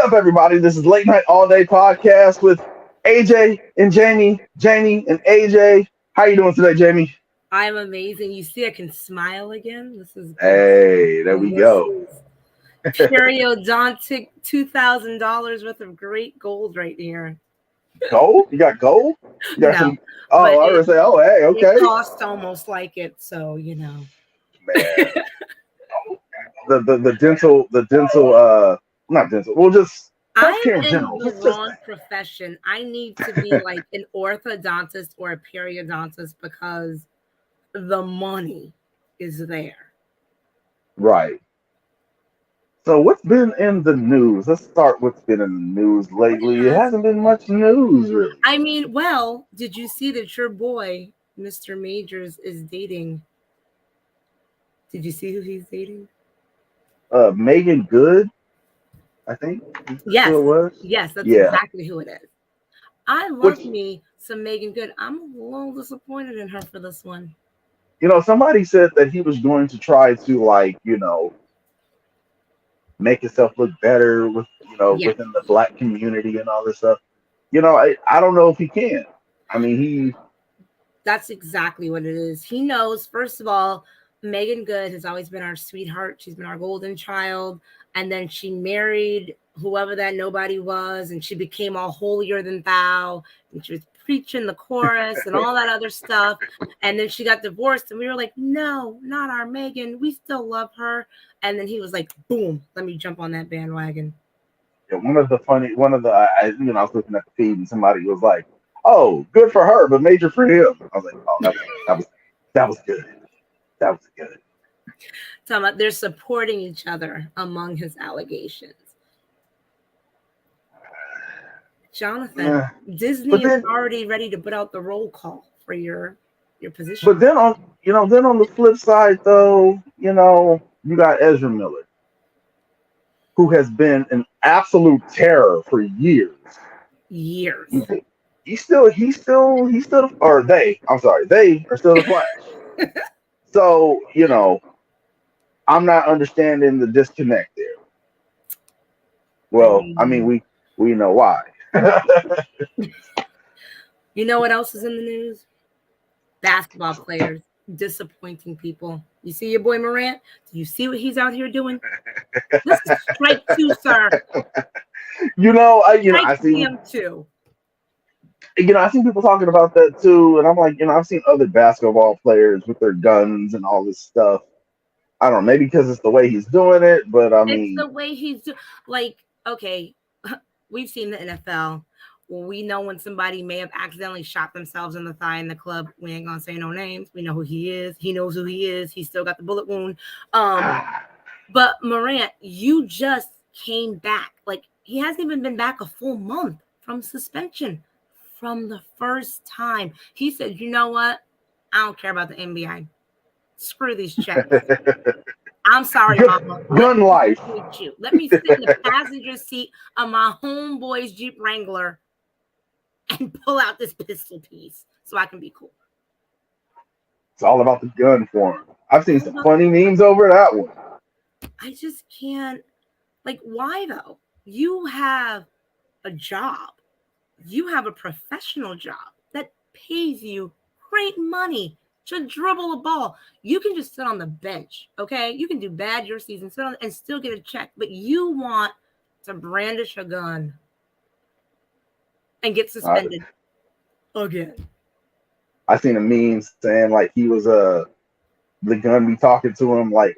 up, everybody? This is Late Night All Day Podcast with AJ and Jamie, Jamie and AJ. How you doing today, Jamie? I'm amazing. You see, I can smile again. This is good. Hey, there we This go. is periodontic $2,000 worth of great gold right here. Gold? You got gold? You got No, some? but Oh, I was gonna say, oh, hey, it okay, costs almost like it. So, man. The dental, not dental. Well, just I'm healthcare in in general. the Just wrong that. profession. I need to be like an orthodontist or a periodontist because the money is there. Right. So, what's been in the news? Let's start. What's been in the news What lately? It has hasn't been much news, really. I mean, well, did you see that your boy, Mr. Majors, is dating? Did you see who he's dating? Megan Good, I think. That's who Yes, it was. yes, that's Yeah. exactly who it is. I love Which, me some Megan Good. I'm a little disappointed in her for this one. somebody said that he was going to try to, like, make himself look better with, Yeah, within the black community and all this stuff. I don't know if he can. I mean, that's exactly what it is. He knows, first of all, Megan Good has always been our sweetheart. She's been our golden child. And then she married whoever that nobody was, and she became all holier than thou. And she was preaching the chorus and all that other stuff. And then she got divorced, and we were like, no, not our Megan. We still love her. And then he was like, boom, let me jump on that bandwagon. one of the, I was looking at the feed and somebody was like, oh, good for her, but major for him. I was like, oh, that was good. That was good. Talking about they're supporting each other among his allegations. Jonathan, Yeah. But Disney is then, already ready to put out the roll call for your but position. then on the flip side, though, you got Ezra Miller, who has been an absolute terror for years. Years. Or they, I'm sorry, they are still the Flash. So, I'm not understanding the disconnect there. I Well, I mean, mean, we know why. you know what else is in the news? Basketball players disappointing people. You see your boy Morant? Do you see what he's out here doing? This is strike two, sir. Strike I see, him too. I seen people talking about that too, and I'm like, I've seen other basketball players with their guns and all this stuff. I don't know, maybe because it's the way he's doing it, but I It's mean, the way like, okay, we've seen the NFL. Well, we know when somebody may have accidentally shot themselves in the thigh in the club. We ain't gonna say no names. We know who he is. He knows who he is. He still got the bullet wound. But Morant, you just came back. Like, he hasn't even been back a full month from suspension from the first time. He said, you know what? I don't care about the NBA. Screw these checks. I'm sorry, mama. Let gun me life. hit you. Let me sit in the passenger seat of my homeboy's Jeep Wrangler and pull out this pistol piece so I can be cool. It's all about the gun for him. I've seen some funny memes over that one. I just can't. Like, why though? You have a job. You have a professional job that pays you great money to dribble a ball. You can just sit on the bench, okay? You can do bad your season, sit on and still get a check, but you want to brandish a gun and get I, suspended again. I seen a meme saying like he was the gun be talking to him like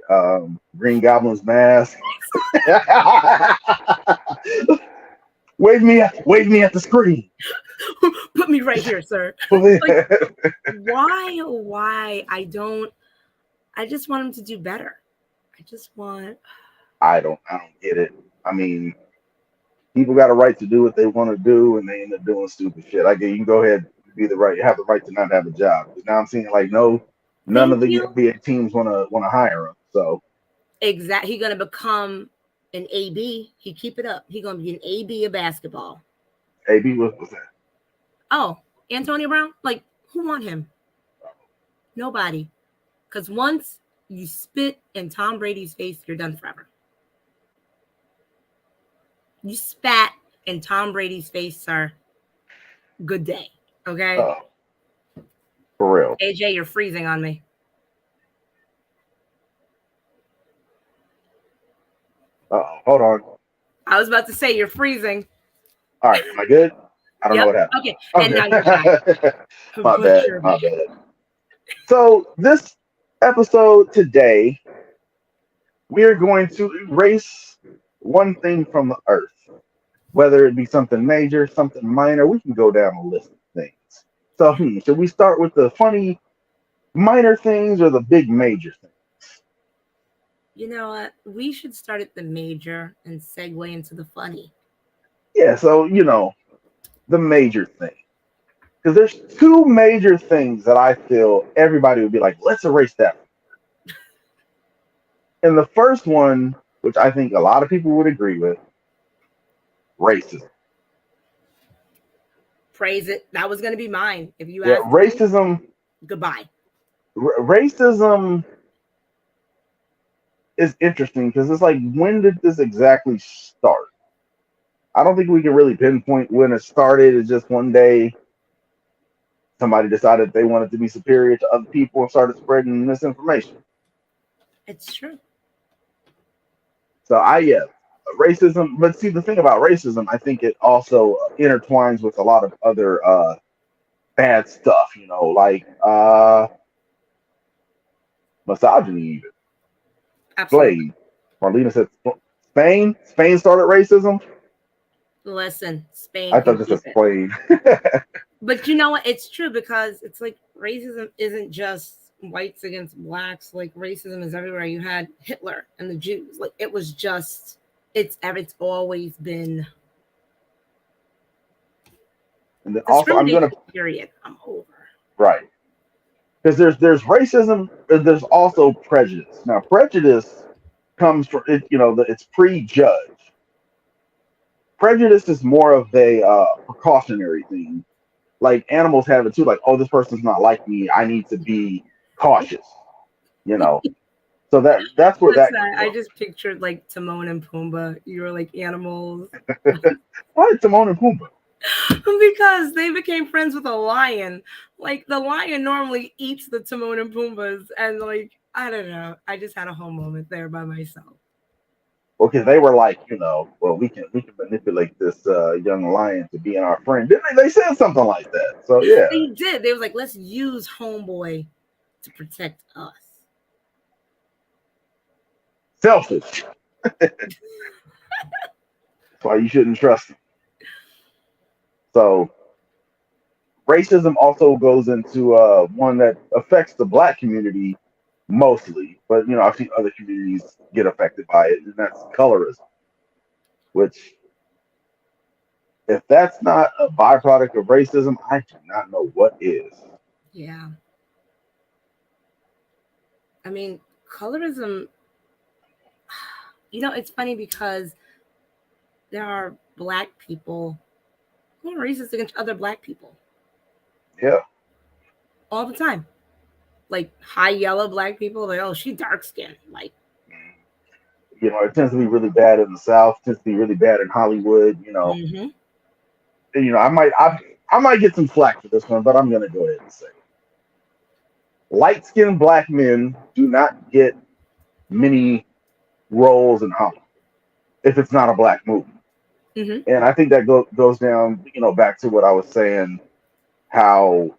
Green Goblin's mask. Wave me at the screen. Put me right here, sir. Like, why? Oh, why? I just want him to do better. I just want. I don't get it. I mean, people got a right to do what they want to do, and they end up doing stupid shit. I get you can go ahead and have the right to not have a job. But now I'm seeing like none of Thank the you. NBA teams want to hire him. So Exactly. He's gonna become an AB. He keep it up. He's gonna be an AB of basketball. AB was that? Oh, Antonio Brown? Like, who want him? Nobody. Because once you spit in Tom Brady's face, you're done forever. You spat in Tom Brady's face, sir. Good day. Okay? Oh, for real. AJ, you're freezing on me. Hold on. I was about to say you're freezing. All right, am I good? I don't know Yep. what happened. Okay. And now you're back. Okay. My But bad. you're My back. bad. So this episode today, we are going to erase one thing from the earth, whether it be something major, something minor. We can go down a list of things. So, should we start with the funny minor things or the big major things? You know what? We should start at the major and segue into the funny. Yeah. So the major thing, because there's two major things that I feel everybody would be like, let's erase that. And the first one, which I think a lot of people would agree with, racism. Praise it. That was going to be mine. If you Yeah, asked me, racism. goodbye. Racism is interesting because it's like, when did this exactly start? I don't think we can really pinpoint when it started. It's just one day somebody decided they wanted to be superior to other people and started spreading misinformation. It's true. So yeah, racism. But see, the thing about racism, I think it also intertwines with a lot of other bad stuff. Like misogyny, even. Absolutely. Slave. Marlena said Spain. Spain started racism. Listen, Spain I can thought this keep was it. Spain. But you know what? It's true because it's like racism isn't just whites against blacks. Like racism is everywhere. You had Hitler and the Jews. Like it was just it's always been And then also, I'm gonna discrimination. Period. I'm over. right, because there's racism, and there's also prejudice. Now, prejudice comes from it. It's prejudged. Prejudice is more of a precautionary thing. Like animals have it too. Like, oh, this person's not like me. I need to be cautious. You know. So that's where What's that that? comes I from. just pictured like Timon and Pumbaa. You were like animals Why Timon and Pumbaa? because they became friends with a lion. Like the lion normally eats the Timon and Pumbas, and like I don't know. I just had a whole moment there by myself. Well, because they were like, well, we can manipulate this young lion to be in our friend. Didn't they? They said something like that. So yeah, They did. They was like, let's use homeboy to protect us. selfish. That's why you shouldn't trust them. So racism also goes into one that affects the black community mostly, but I've seen other communities get affected by it, and that's colorism. Which, if that's not a byproduct of racism, I do not know what is. Yeah. I mean, colorism, it's funny because there are black people who are racist against other black people Yeah, all the time. Like high yellow black people, like, oh, she dark skinned. Like, it tends to be really bad in the South. Tends to be really bad in Hollywood. mm-hmm. I might get some flack for this one, but I'm gonna go ahead and say light skinned black men do not get many roles in Hollywood if it's not a black movie. Mm-hmm. And I think that goes down, back to what I was saying, how,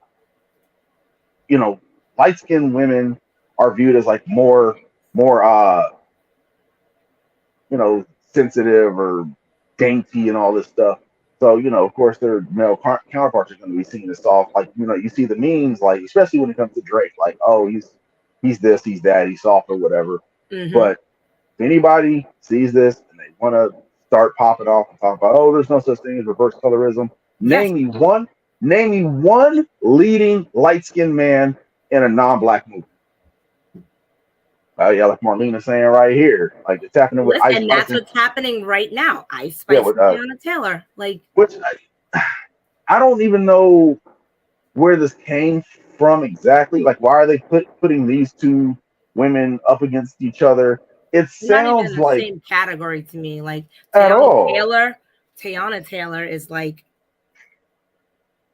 you know, light skinned women are viewed as like more, sensitive or dainty and all this stuff. So, of course, their male counterparts are going to be seen as soft. Like, you see the memes, like, especially when it comes to Drake, like, oh, he's this, he's that, he's soft or whatever. Mm-hmm. But if anybody sees this and they want to start popping off and talk about, oh, there's no such thing as reverse colorism, Yes. name me one leading light skinned man in a non-black movie. Oh yeah, like Marlena saying right here, like it's happening with Listen, Ice and Spice that's and what's happening right now. Ice yeah, Spice with and Tiana Taylor. Like, which I don't even know where this came from exactly. Like, why are they putting these two women up against each other? It not even in sounds the like same category to me. Like at all. Tayana Taylor is like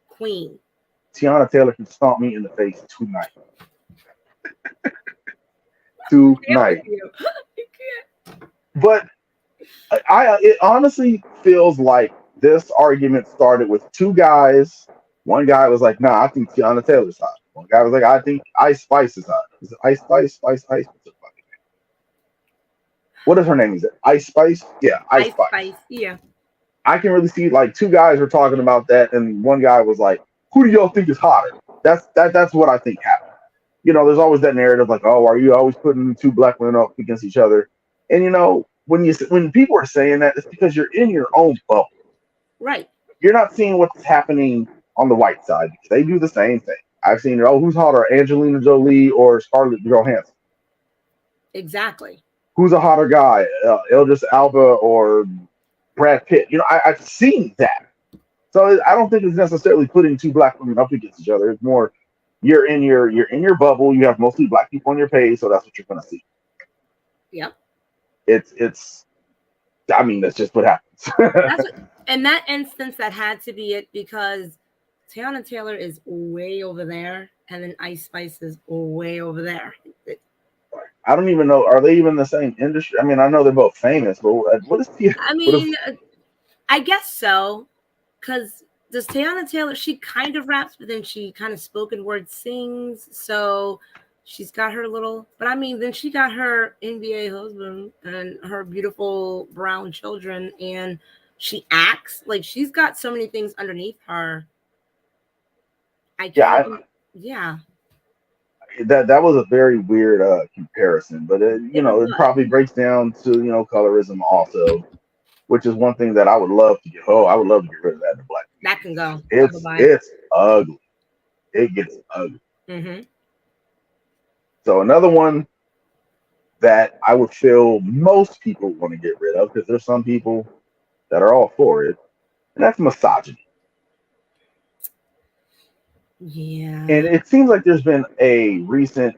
queen. Tiana Taylor can stomp me in the face tonight. Get with Tonight. you. You can't. But it honestly feels like this argument started with two guys. One guy was like, "Nah, I think Tiana Taylor's hot." One guy was like, "I think Ice Spice is hot." Is it Ice Spice? Spice Ice? What's her fucking name? What is her name? Is it Ice Spice? Yeah, Ice Ice Spice. Spice. Yeah. I can really see like two guys were talking about that, and one guy was like, "Who do y'all think is hotter?" That's what I think happened. There's always that narrative like, "Oh, are you always putting two black women up against each other?" And when people are saying that, it's because you're in your own bubble. Right. You're not seeing what's happening on the white side because they do the same thing. I've seen, oh, who's hotter, Angelina Jolie or Scarlett Johansson? Exactly. Who's a hotter guy, Idris Alba or Brad Pitt? I've seen that. So I don't think it's necessarily putting two black women up against each other. It's more you're in your bubble. You have mostly black people on your page, so that's what you're gonna see. Yep. It's. I mean, that's just what happens. That's what, in that instance, that had to be it because Tiana Taylor is way over there, and then Ice Spice is way over there. I don't even know. Are they even the same industry? I mean, I know they're both famous, but what is the I what is mean, I guess so, because does Tiana Taylor? She kind of raps, but then she kind of spoken word sings. So she's got her little. But I mean, then she got her NBA husband and her beautiful brown children, and she acts like she's got so many things underneath her. I can't yeah? even. Yeah, That was a very weird comparison, but it it was. probably breaks down to colorism also, which is one thing that I would love to get. Oh, I would love to get rid of that in the black That can community go. because Bye bye. it's ugly. It gets ugly. Mm-hmm. So another one that I would feel most people want to get rid of because there's some people that are all for it, and that's misogyny. And Yeah. it seems like there's been a recent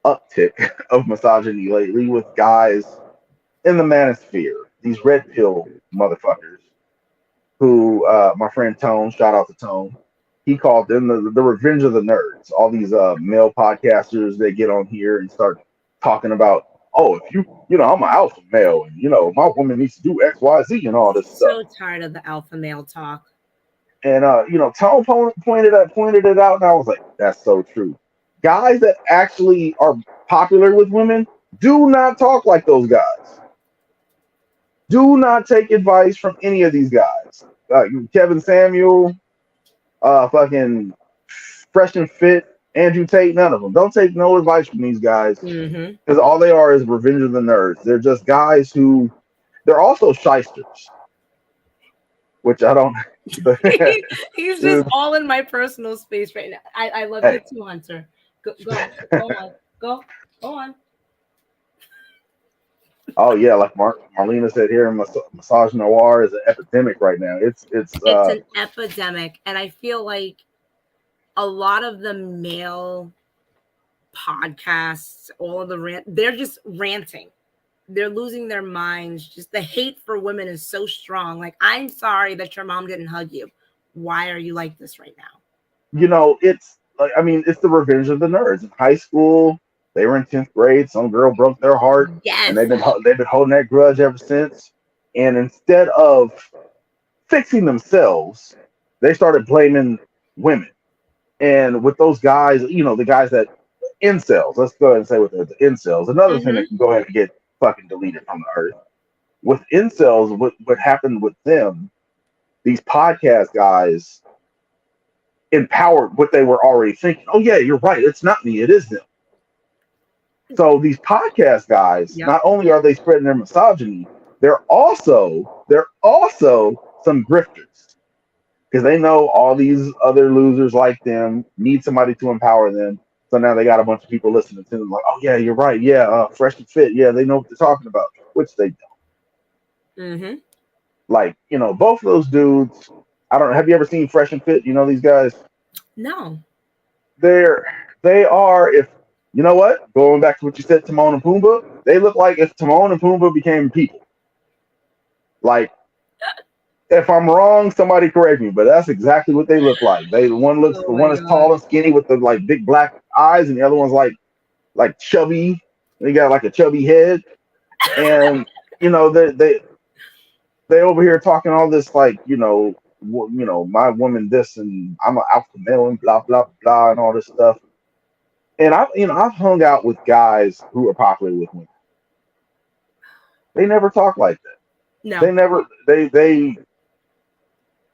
uptick of misogyny lately with guys in the manosphere, these red pill motherfuckers who my friend Tone, shout out to Tone, he called them the revenge of the nerds. All these male podcasters that get on here and start talking about, oh, if I'm an alpha male and my woman needs to do X, Y, Z and all this stuff. So tired of the alpha male talk. And Tone pointed it out, and I was like, that's so true. Guys that actually are popular with women do not talk like those guys. Do not take advice from any of these guys. Kevin Samuel, fucking Fresh and Fit, Andrew Tate, none of them. Don't take no advice from these guys Mm-hmm. because all they are is revenge of the nerds. They're just guys who they're also shysters, which I don't. He's just all in my personal space right now. I love you Hey, too, Hunter. Go on. Go on. oh yeah, like Marlena said here, massage noir is an epidemic right now. It's It's an epidemic, and I feel like a lot of the male podcasts, all of the they're just ranting. They're losing their minds. Just the hate for women is so strong. Like, I'm sorry that your mom didn't hug you. Why are you like this right now? it's like I mean it's the revenge of the nerds. In high school, they were in 10th grade. Some girl broke their heart, and Yes. they've been holding that grudge ever since. And instead of fixing themselves, they started blaming women. And with those guys, the guys that incels. Let's go ahead and say what they're the incels. Another thing Mm-hmm. that can go ahead and get fucking deleted from the earth. With incels, what happened with them? These podcast guys empowered what they were already thinking. Oh yeah, you're right. It's not me. It is them. So these podcast guys, Yep. not only are they spreading their misogyny, they're also some grifters because they know all these other losers like them need somebody to empower them. So now they got a bunch of people listening to them like, oh yeah, you're right. Yeah, Fresh and Fit. Yeah, they know what they're talking about, which they don't. Mm-hmm. Like, both of those dudes. I don't know. Have you ever seen Fresh and Fit? You know these guys. No. They are if You know what? Going back to what you said, Timon and Pumbaa, they look like if Timon and Pumbaa became people. Like, if I'm wrong, somebody correct me, but that's exactly what they look like. They Oh the my one is tall god. and skinny with the like big black eyes, and the other one's like chubby. They got like a chubby head, and you know they over here talking all this like my woman this and I'm an alpha male and blah blah blah and all this stuff. And I've hung out with guys who are popular with women. They never talk like that. No. They never they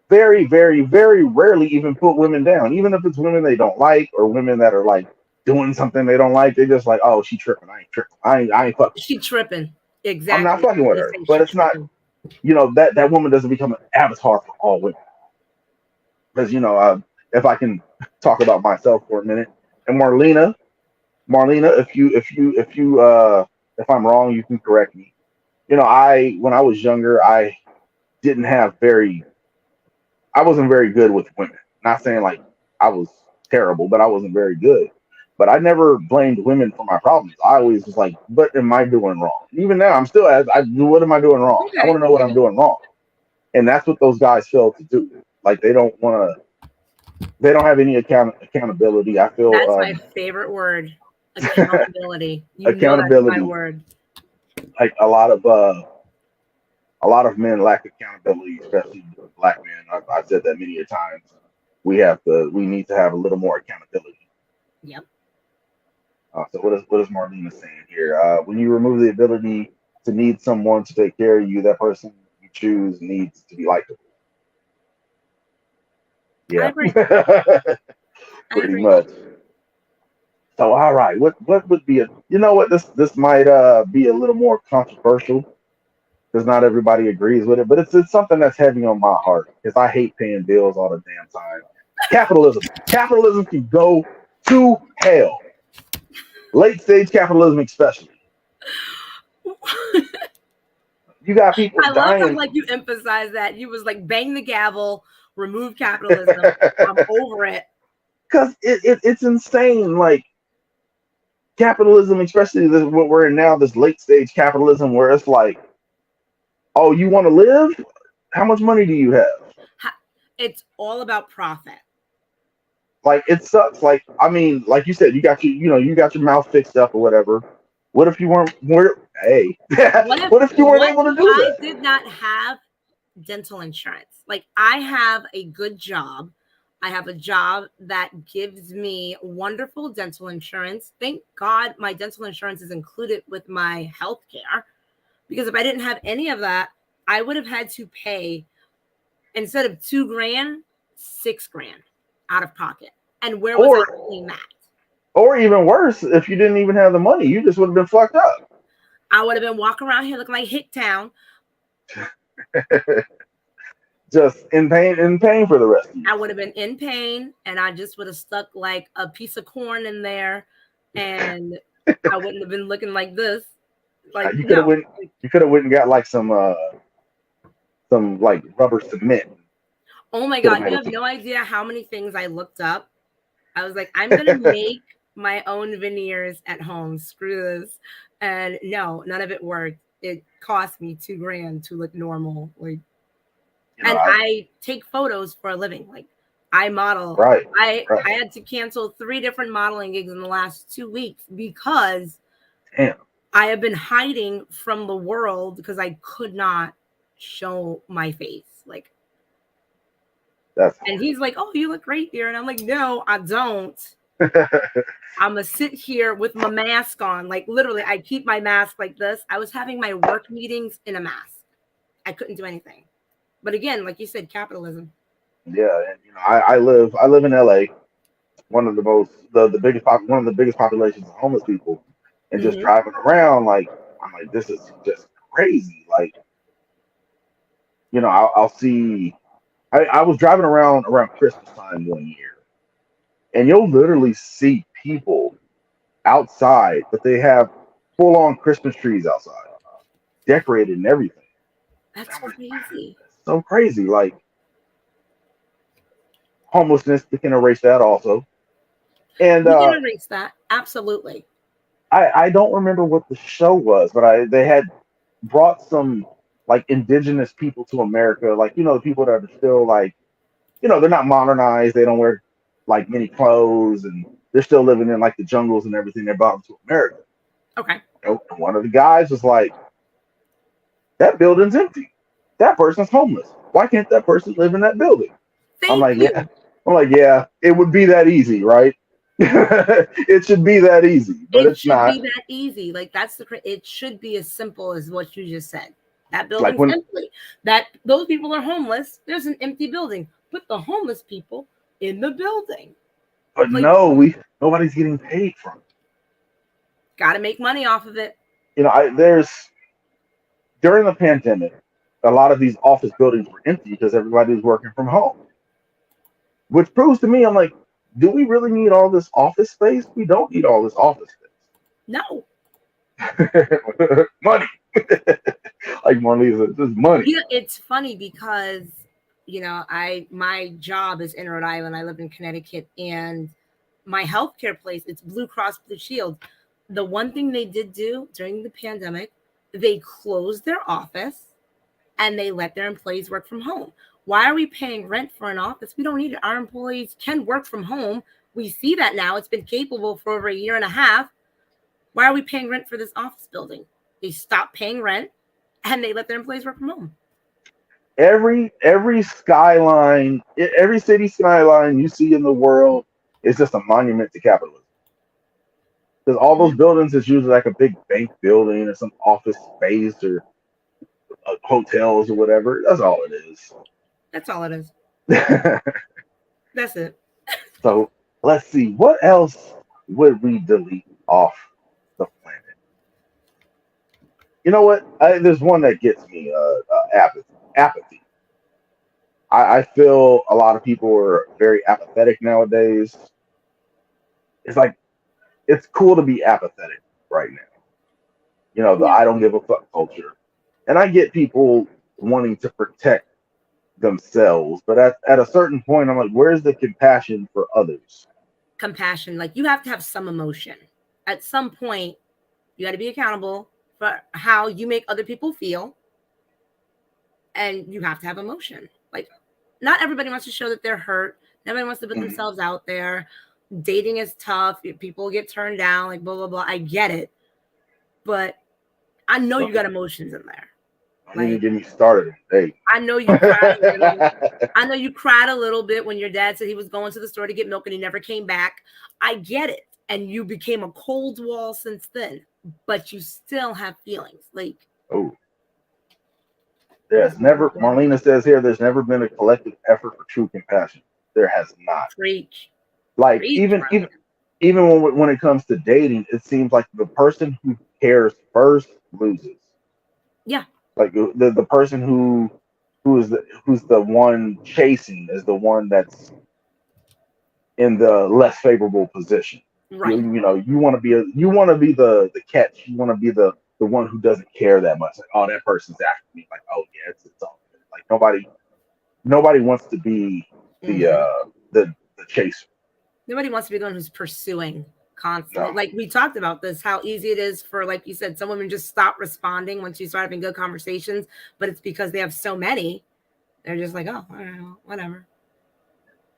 very very very rarely even put women down, even if it's women they don't like or women that are like doing something they don't like. They just like, oh, she tripping. I ain't tripping. I ain't fucking. She tripping. I'm not Exactly. fucking with They her. say But she it's not. tripping. That woman doesn't become an avatar for all women. Because if I can talk about myself for a minute, and Marlena, if I'm wrong, you can correct me. I when I was younger, didn't have very, I wasn't very good with women. Not saying like I was terrible, but I wasn't very good. But I never blamed women for my problems. I always was like, what am I doing wrong? Even now, I'm still what am I doing wrong? I want Okay. to know what I'm doing wrong. And that's what those guys fail to do. Like they don't have any accountability. I feel That's my favorite word. Accountability. You know that's my accountability. word. Like a lot of men lack accountability, especially black men. I've said that many a times. We need to have a little more accountability. Yep. So what is Marlena saying here? When you remove the ability to need someone to take care of you, that person you choose needs to be likable. I Yeah, agree. I pretty agree. much. So all right, what would be a what this might be a little more controversial because not everybody agrees with it, but it's something that's heavy on my heart because I hate paying bills all the damn time. Capitalism can go to hell. Late stage capitalism, especially. You got people I love how dying like you emphasize that. You was like bang the gavel, remove capitalism. I'm over it. because it's insane. Like capitalism, especially what we're in now, this late stage capitalism, where it's like, oh, you want to live? How much money do you have? It's all about profit. Like it sucks. Like I mean, like you said, you got your mouth fixed up or whatever. What if you weren't? Hey, what if you weren't What able if to do I that? did not have dental insurance? Like I have a good job. I have a job that gives me wonderful dental insurance. Thank God my dental insurance is included with my health care. Because if I didn't have any of that, I would have had to pay instead of 2 grand, 6 grand out of pocket. And where was I Or paying that? or even worse, if you didn't even have the money, you just would have been fucked up. I would have been walking around here looking like Hick Town. Just in pain for the rest of your I life. would have been in pain and I just would have stuck like a piece of corn in there and I wouldn't have been looking like this. Like, You could have no. went. You could have went and got like some like rubber cement. Oh my Could have God. made You it have no together. idea how many things I looked up. I was like, I'm going to make my own veneers at home. Screw this. And no, none of it worked. It cost me 2 grand to look normal. Like, You know, and I take photos for a living. Like I model. right, I right. had to cancel 3 different modeling gigs in the last 2 weeks because Damn, I have been hiding from the world because I could not show my face. Like, that's and he's like, "Oh, you look great here," and I'm like, "No, I don't. hard. I'm gonna sit here with my mask on. Like, literally, I keep my mask like this. I was having my work meetings in a mask. I couldn't do anything. But again, like you said, capitalism. Yeah, and I live in LA, one of the most the biggest one of the biggest populations of homeless people, and just Hmm. driving around like I'm like this is just crazy. Like I'll see. I was driving around Christmas time one year, and you'll literally see people outside, but they have full on Christmas trees outside, decorated and everything. That's I'm like, crazy. that's so crazy. Like homelessness, we can erase that also. And We can erase that. Absolutely. I don't remember what the show was, but they had brought some like indigenous people to America, like the people that are still like they're not modernized, they don't wear like many clothes, and they're still living in like the jungles and everything. They brought them to America. Okay. And one of the guys was like, "That building's empty. That person's homeless. Why can't that person live in that building?" I'm Thank like, "Yeah." you. I'm like, "Yeah, it would be that easy, right? It should be that easy, but It it's should not." be that easy. Like that's it should be as simple as what you just said. That Like building's when, empty. That those people are homeless. There's an empty building. Put the homeless people in the building. but Like no, nobody's getting paid from it. got to make money off of it. There's during the pandemic, a lot of these office buildings were empty because everybody was working from home, which proves to me, I'm like, do we really need all this office space? We don't need all this office No. space. Money, like Marley said, this is money. It's funny because I my job is in Rhode Island. I live in Connecticut, and my healthcare place, it's Blue Cross Blue Shield. The one thing they did do during the pandemic, they closed their office and they let their employees work from home. Why are we paying rent for an office? We don't need it. Our employees can work from home. We see that now. It's been capable for over a year and a half. Why are we paying rent for this office building? They stopped paying rent and they let their employees work from home. Every skyline, every city skyline you see in the world is just a monument to capitalism. Because all those buildings is usually like a big bank building or some office space or hotels or whatever. That's all it is. That's all it is. That's it. So let's see, what else would we delete off the planet? You know what? There's one that gets me. Apathy. Apathy. I feel a lot of people are very apathetic nowadays. It's like it's cool to be apathetic right now. The Yeah. I don't give a fuck culture, and I get people wanting to protect themselves, but at a certain point, I'm like, where's the compassion for others? Compassion. Like you have to have some emotion. At some point, you got to be accountable for how you make other people feel, and you have to have emotion. Like not everybody wants to show that they're hurt. Nobody wants to put Mhm. themselves out there. Dating is tough. People get turned down, like blah blah blah. I get it. But I know you Don't, got emotions in there. don't even Like get me started. Hey. I know you cried a little. I know you cried a little bit when your dad said he was going to the store to get milk and he never came back. I get it. And you became a cold wall since then, but you still have feelings. Like Oh, that's there's never. Marlena says here, there's never been a collective effort for true compassion. There has not. preach. Like Preach, brother. even when it comes to dating, it seems like the person who cares first loses. Yeah. Like the person who's the one chasing is the one that's in the less favorable position. You Right. you know you want to be the catch. You want to be the one who doesn't care that much. Like, oh, that person's after me. Like, oh yeah, it's all good. Like nobody wants to be the Hmm. the chaser. Nobody wants to be the one who's pursuing constantly. No. Like we talked about this, how easy it is for, like you said, some women just stop responding once you start having good conversations, but it's because they have so many. They're just like, oh, I don't know, whatever.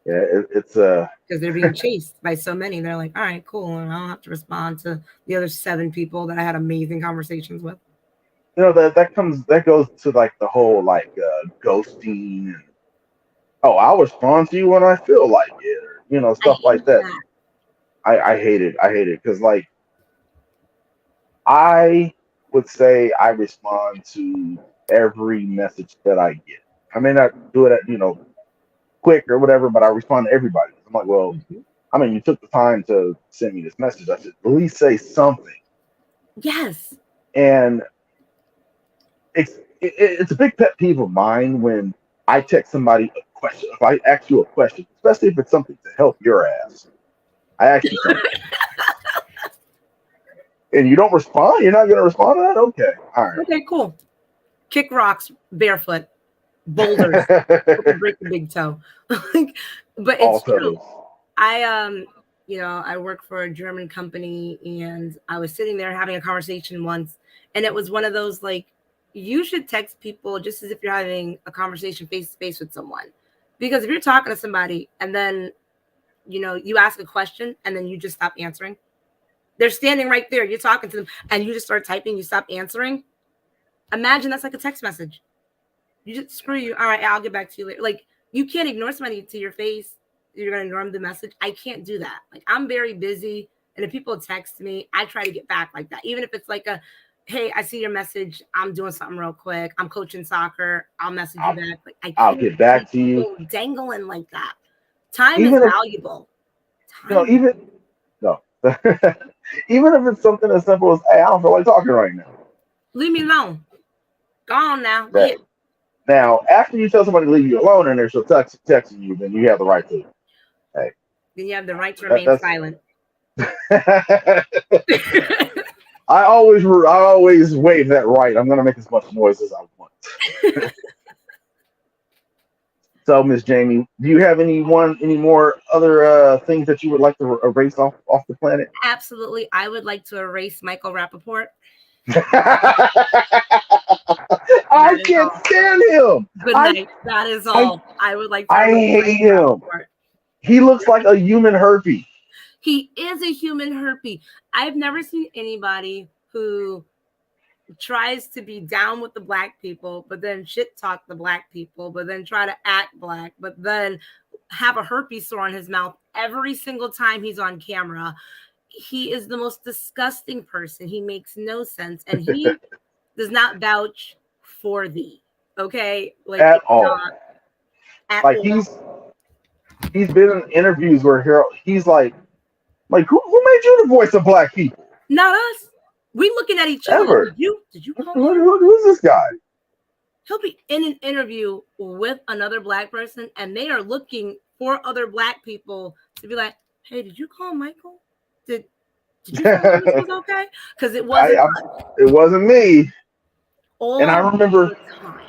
Yeah, it's Because they're being chased by so many. They're like, all right, cool. And I don't have to respond to the other 7 people that I had amazing conversations with. that goes to like the whole like ghosting and oh, I'll respond to you when I feel like it, or I stuff like hate that. that. I hate it. I hate it because like I would say I respond to every message that I get. I may not do it at quick or whatever, but I respond to everybody. I'm like, well, Mhm. I mean, you took the time to send me this message. I should at least say something. Yes. And it's a big pet peeve of mine when I text somebody a question. If I ask you a question, especially if it's something to help your ass, I ask you something, and you don't respond. You're not going to respond to that. Okay, all Okay, cool. Kick rocks barefoot, boulders, right. break the big toe. Like, but All it's true. toes. I I work for a German company, and I was sitting there having a conversation once, and it was one of those like, you should text people just as if you're having a conversation face to face with someone. Because if you're talking to somebody and then, you ask a question and then you just stop answering, they're standing right there, you're talking to them, and you just start typing, you stop answering. Imagine that's like a text message. You just screw you. All right, I'll get back to you later. Like, you can't ignore somebody to your face. You're gonna ignore them the message. I can't do that. Like, I'm very busy, and if people text me, I try to get back like that. Even if it's like a, hey, I see your message. I'm doing something real quick. I'm coaching soccer. I'll message you I'll, back. Like, I I'll can't get keep back to you. people dangling like that. Time is Even if valuable. you know, Time. even no, even if it's something as simple as, "Hey, I don't feel like talking right now." Leave me alone. Go on now. That Yeah. now, after you tell somebody to leave you alone and they're still texting you, then you have the right to. Hey, Then you have the right to that, remain that's. silent. I always waive that right. I'm gonna make as much noise as I want. So, Miss Jamie, do you have any more other things that you would like to erase off the planet? Absolutely. I would like to erase Michael Rappaport. That I is can't all. stand him. Good I night. That is I all. I would like to I erase hate Michael him. Rappaport. He looks like a human herpy. He is a human herpy. I've never seen anybody who tries to be down with the black people, but then shit talk the black people, but then try to act black, but then have a herpes sore on his mouth every single time he's on camera. He is the most disgusting person. He makes no sense, and he does not vouch for thee. Okay, like, At it's all. not at Like all. he's been in interviews where he's like who made you the voice of black people Not us. We looking at each other like, ever? did you call me? Who's this guy? He'll be in an interview with another black person, and they are looking for other black people to be like, hey, did you call Michael? Did you tell him this was okay? Because it wasn't I'm, us it wasn't me. And I all remember the time.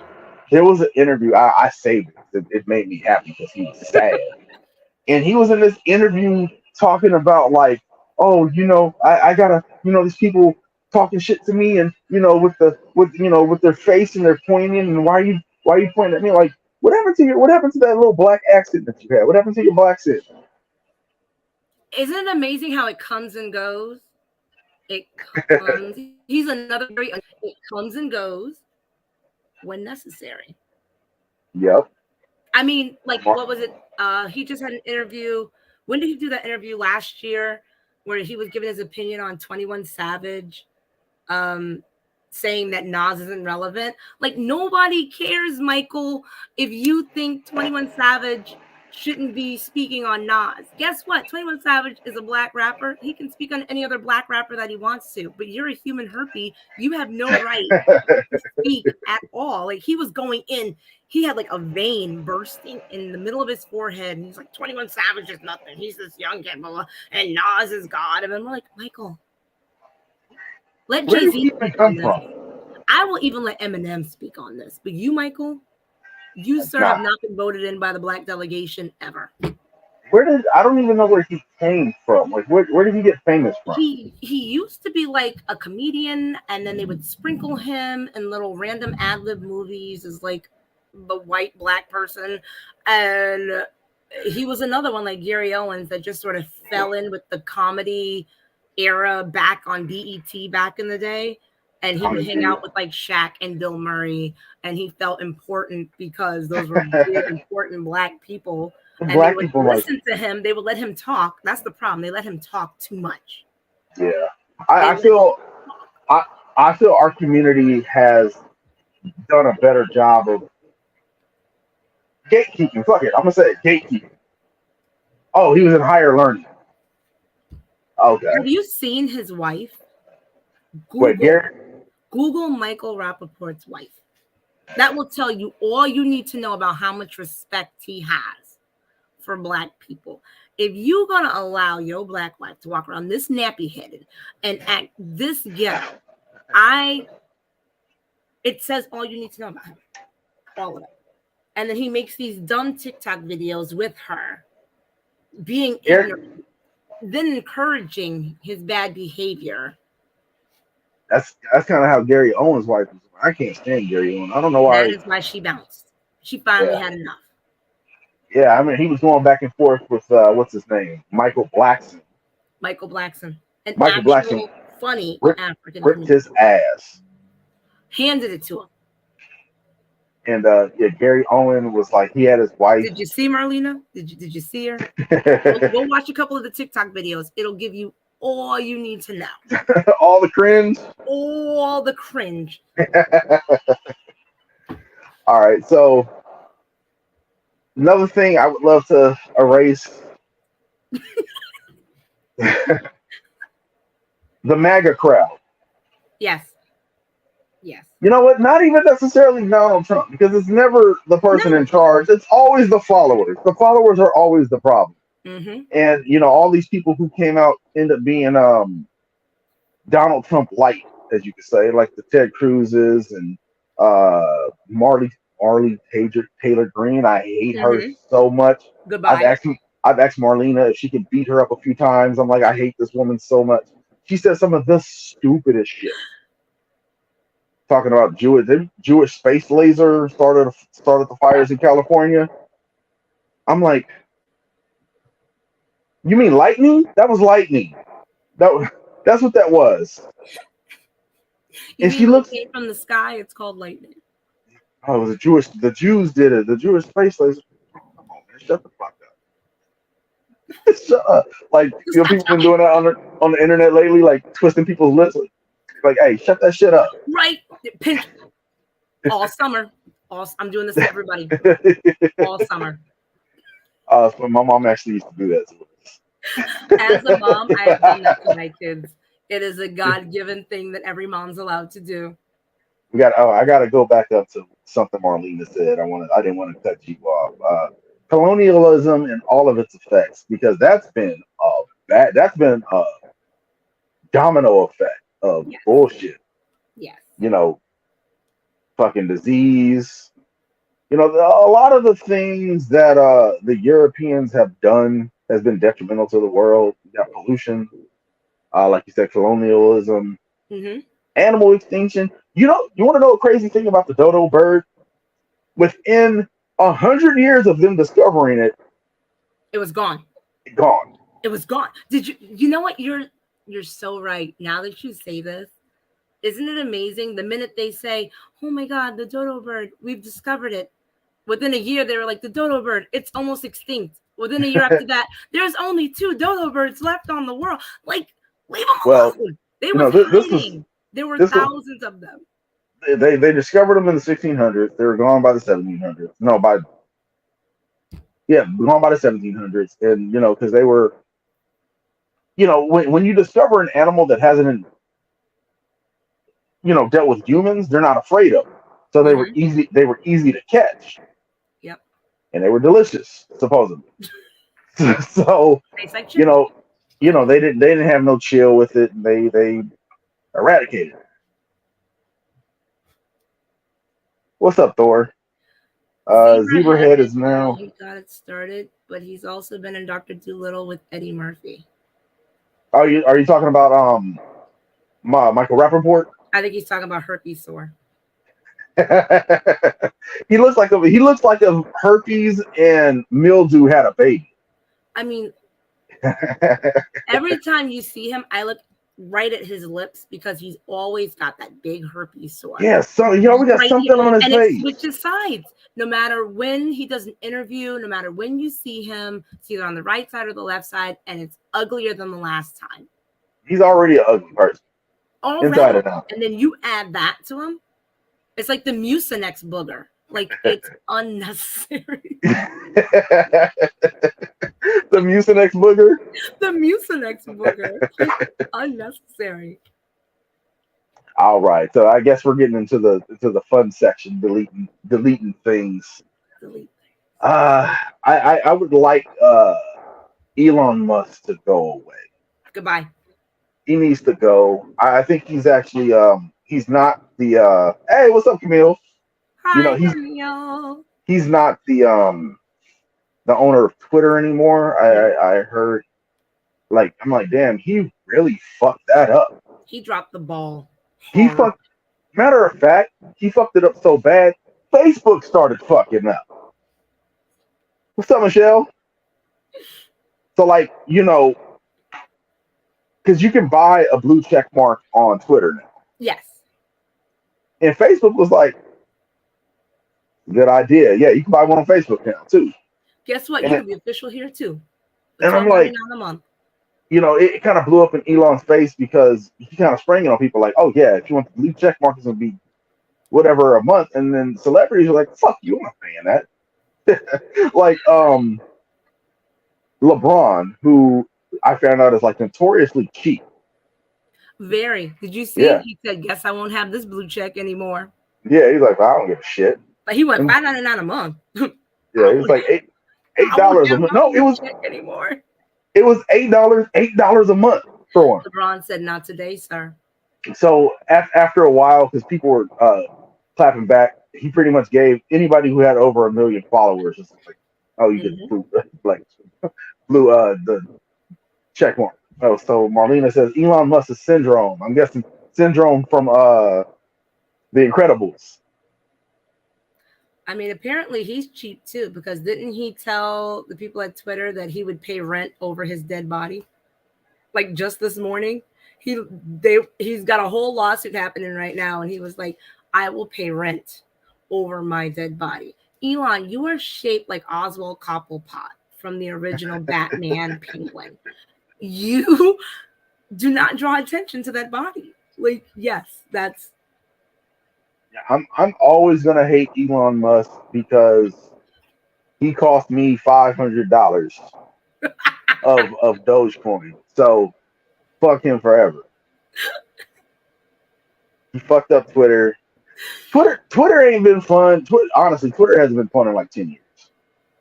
there was an interview. I saved it. It made me happy because he was sad. And he was in this interview talking about like, oh, I gotta, these people talking shit to me, and with their face and they're pointing, and why are you pointing at me? Like, what happened to that little black accent that you had? What happened to your black accent? Isn't it amazing how it comes and goes? It comes. He's another very. It comes and goes when necessary. Yep. I mean, like, what was it? He just had an interview. When did he do that interview last year, where he was giving his opinion on 21 Savage, um, saying that Nas isn't relevant? Like, nobody cares, Michael, if you think 21 Savage shouldn't be speaking on Nas. Guess what? 21 Savage is a black rapper. He can speak on any other black rapper that he wants to, but you're a human herpy. You have no right to speak at all. Like, he was going in, he had like a vein bursting in the middle of his forehead, and he's like, 21 Savage is nothing. He's this young kid, blah, blah, and Nas is God. And I'm like, Michael, let Where Jay did he Z even speak come on this. from? I will even let Eminem speak on this. But you, Michael, you, sir, Nah. have not been voted in by the black delegation ever. I don't even know where he came from. Like, where did he get famous from? He used to be like a comedian, and then they would sprinkle him in little random ad lib movies as like the white black person, and he was another one like Gary Owens that just sort of fell in with the comedy era back on BET back in the day. And he would hang out with like Shaq and Bill Murray, and he felt important because those were big, important black people, and they Black would people like, listen to him. They would let him talk. That's the problem. They let him talk too much. yeah. They I let him feel I I feel our community has done a better job of gatekeeping. Fuck it, I'm gonna say it, gatekeeping. Oh, he was in higher learning. Okay. Have you seen his wife? Wait, Google Gary. Google Michael Rappaport's wife. That will tell you all you need to know about how much respect he has for black people. If you're gonna allow your black wife to walk around this nappy headed and act this ghetto, I it says all you need to know about him. All of it. And then he makes these dumb TikTok videos with her being Gary, ignorant. then encouraging his bad behavior. That's kind of how Gary Owens' wife is. I can't stand Gary Owens. I don't know And that why. is why she bounced. She finally Yeah, had enough. yeah. I mean, he was going back and forth with what's his name, Michael Blackson. Michael Blackson, an Michael Blackson actual funny ripped, African ripped comedian, his ass, handed it to him. and yeah, Gary Owen was like he had his wife. Did you see Marlena? Did you see her? Go watch a couple of the TikTok videos. It'll give you all you need to know. All the cringe. All the cringe. All right, so another thing I would love to erase the MAGA crowd. Yes. Yes. You know what? Not even necessarily Donald Trump, because it's never the person in No. charge. It's always the followers. The followers are always the problem. Mm-hmm. And all these people who came out end up being Donald Trump light, as you could say, like the Ted Cruzes and Marley Taylor Greene. I hate her Mm-hmm. so much. I've Goodbye. asked I've asked Marlena if she could beat her up a few times. I'm like, I hate this woman so much. She said some of the stupidest shit. Talking about Jewish space laser started the fires in California. I'm like, you mean lightning? That was lightning. That's what that was. You And mean she when it looks. came from the sky? It's called lightning. Oh, it was a Jewish. The Jews did it. The Jewish space laser. Come on, man, shut the fuck up. Shut up. Like Stop people been talking. doing that on the internet lately, like twisting people's lips. Like, hey, shut that shit up. Right. Pinch all summer. I'm doing this to everybody. All summer. So my mom actually used to do that to As a mom, I have done that us. to my kids. It is a God-given thing that every mom's allowed to do. We got. Oh, I got to go back up to something Marlena said. I didn't want to cut you off. Colonialism and all of its effects, because that's been a domino effect of Yes. bullshit. Yes. You know, fucking disease. A lot of the things that the Europeans have done has been detrimental to the world. You got pollution, like you said, colonialism, Mm-hmm. animal extinction. You want to know a crazy thing about the dodo bird? Within 100 years of them discovering it, It was gone. gone. It was gone. Did you? You know what? You're so right. Now that you say this, isn't it amazing? The minute they say, "Oh my God, the dodo bird, we've discovered it," within a year they were like, "The dodo bird, it's almost extinct." Within a year after that, there's only 2 dodo birds left on the world. Like, leave them Well, alone. They was this was hiding. There were this was thousands of them. they discovered them in the 1600s. They were gone by the 1700s. No, by yeah, gone by the 1700s, and because they were, when you discover an animal that hasn't dealt with humans, they're not afraid of them. So they were Mm-hmm. easy. They were easy to catch, Yep. and they were delicious, supposedly. So Tastes like you chicken. know, they didn't have no chill with it. And they eradicated it. What's up, Thor? Zebrahead Zebrahead is is how now. he got it started, but he's also been in Doctor Dolittle with Eddie Murphy. Are you talking about Michael Rappaport? I think he's talking about herpes sore. He looks like a herpes and mildew had a baby. I mean, every time you see him, I look right at his lips because he's always got that big herpes sore. Yeah, so he always got Right here. something on his And it face. switches sides. No matter when he does an interview, no matter when you see him, it's either on the right side or the left side, and it's uglier than the last time. He's already an ugly person, inside Already. and out. And then you add that to him. It's like the Mucinex booger. Like, it's unnecessary. The Mucinex booger. The Mucinex booger. Unnecessary. All right, so I guess we're getting into the fun section, deleting things. Delete. I would like Elon Musk to go away. Goodbye. He needs to go. I think he's actually he's not the hey, what's up, Camille? You know Hi, he's Camille. he's not the owner of Twitter anymore. No. I heard. Like I'm like, damn, he really fucked that up. He dropped the ball He hard. fucked. Matter of fact, he fucked it up so bad. Facebook started fucking up. What's up, Michelle? So like, because you can buy a blue check mark on Twitter now, Yes. and Facebook was like, good idea. Yeah, you can buy one on Facebook now too. Guess what? You And can be official here too. For and I'm like, $12.99 a month. it kind of blew up in Elon's face because he kind of sprang it on people like, oh yeah, if you want the blue check mark, it's gonna be whatever a month, and then celebrities are like, fuck you, I'm not paying that. Like LeBron, who I found out is like notoriously cheap. Very. Did you see? Yeah, He said, "Guess I won't have this blue check anymore." yeah, he's like, I don't give a shit. But he went And $5.99 a month. yeah, I he's won't. like eight I won't dollars a have month. my No, blue check anymore. it was $8 a month for one. LeBron said, "Not today, sir." So after a while, because people were clapping back, he pretty much gave anybody who had over a million followers just like, oh, you get Hmm. blue, like blue the check mark. Oh, so Marlena says Elon Musk's syndrome. I'm guessing syndrome from The Incredibles. I mean, apparently he's cheap too because didn't he tell the people at Twitter that he would pay rent over his dead body? Like just this morning, he's got a whole lawsuit happening right now, and he was like, "I will pay rent over my dead body." Elon, you are shaped like Oswald Cobblepot from the original Batman Penguin. You do not draw attention to that body. Like, yes, that's I'm always gonna hate Elon Musk because he cost me $500 of Dogecoin. So fuck him forever. He fucked up Twitter. Twitter ain't been fun. Honestly, Twitter hasn't been fun in like 10 years.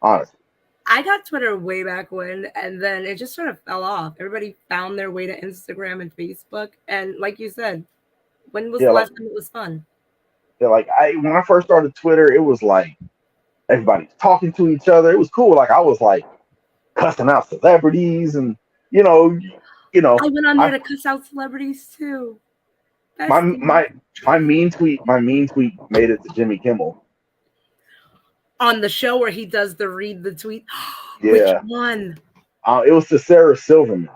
Honestly, I got Twitter way back when, and then it just sort of fell off. Everybody found their way to Instagram and Facebook, and like you said, when was yeah, the like last time it was fun? yeah, like I when I first started Twitter, it was like everybody's talking to each other. It was cool. Like I was like cussing out celebrities, and you know, you know, I went on there I to cuss out celebrities too. my Bestie. my my mean tweet made it to Jimmy Kimmel. On the show where he does the read the tweet. Which Yeah, one? it was to Sarah Silverman,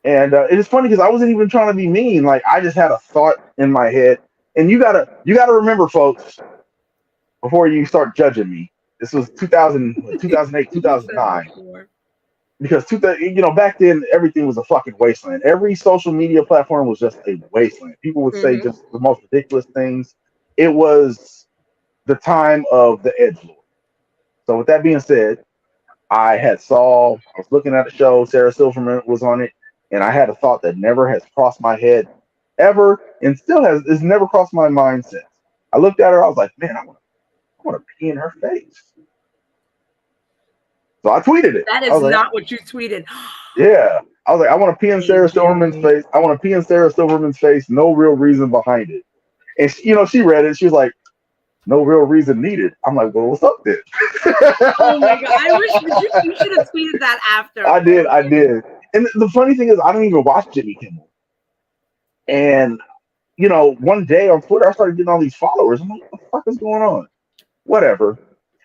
and it is funny because I wasn't even trying to be mean. Like I just had a thought in my head, and you gotta remember, folks, before you start judging me. This was 2008, You said 2009. before. Because back then everything was a fucking wasteland. Every social media platform was just a wasteland. People would say Hmm. just the most ridiculous things. It was the time of the edge lord. So with that being said, I was looking at the show. Sarah Silverman was on it, and I had a thought that never has crossed my head ever, and still has never crossed my mind since. I looked at her. I was like, man, I want to pee in her face. So I tweeted it. That I is was like, not what you tweeted. yeah. I was like, I want to pee in Sarah Silverman's AJ. face. I want to pee in Sarah Silverman's face. No real reason behind it. And she read it. She was like, no real reason needed. I'm like, well, what's up then? Oh my god! I wish you should have tweeted that after. I did. I did. And the funny thing is, I don't even watch Jimmy Kimmel. And one day on Twitter, I started getting all these followers. I'm like, what the fuck is going on? Whatever.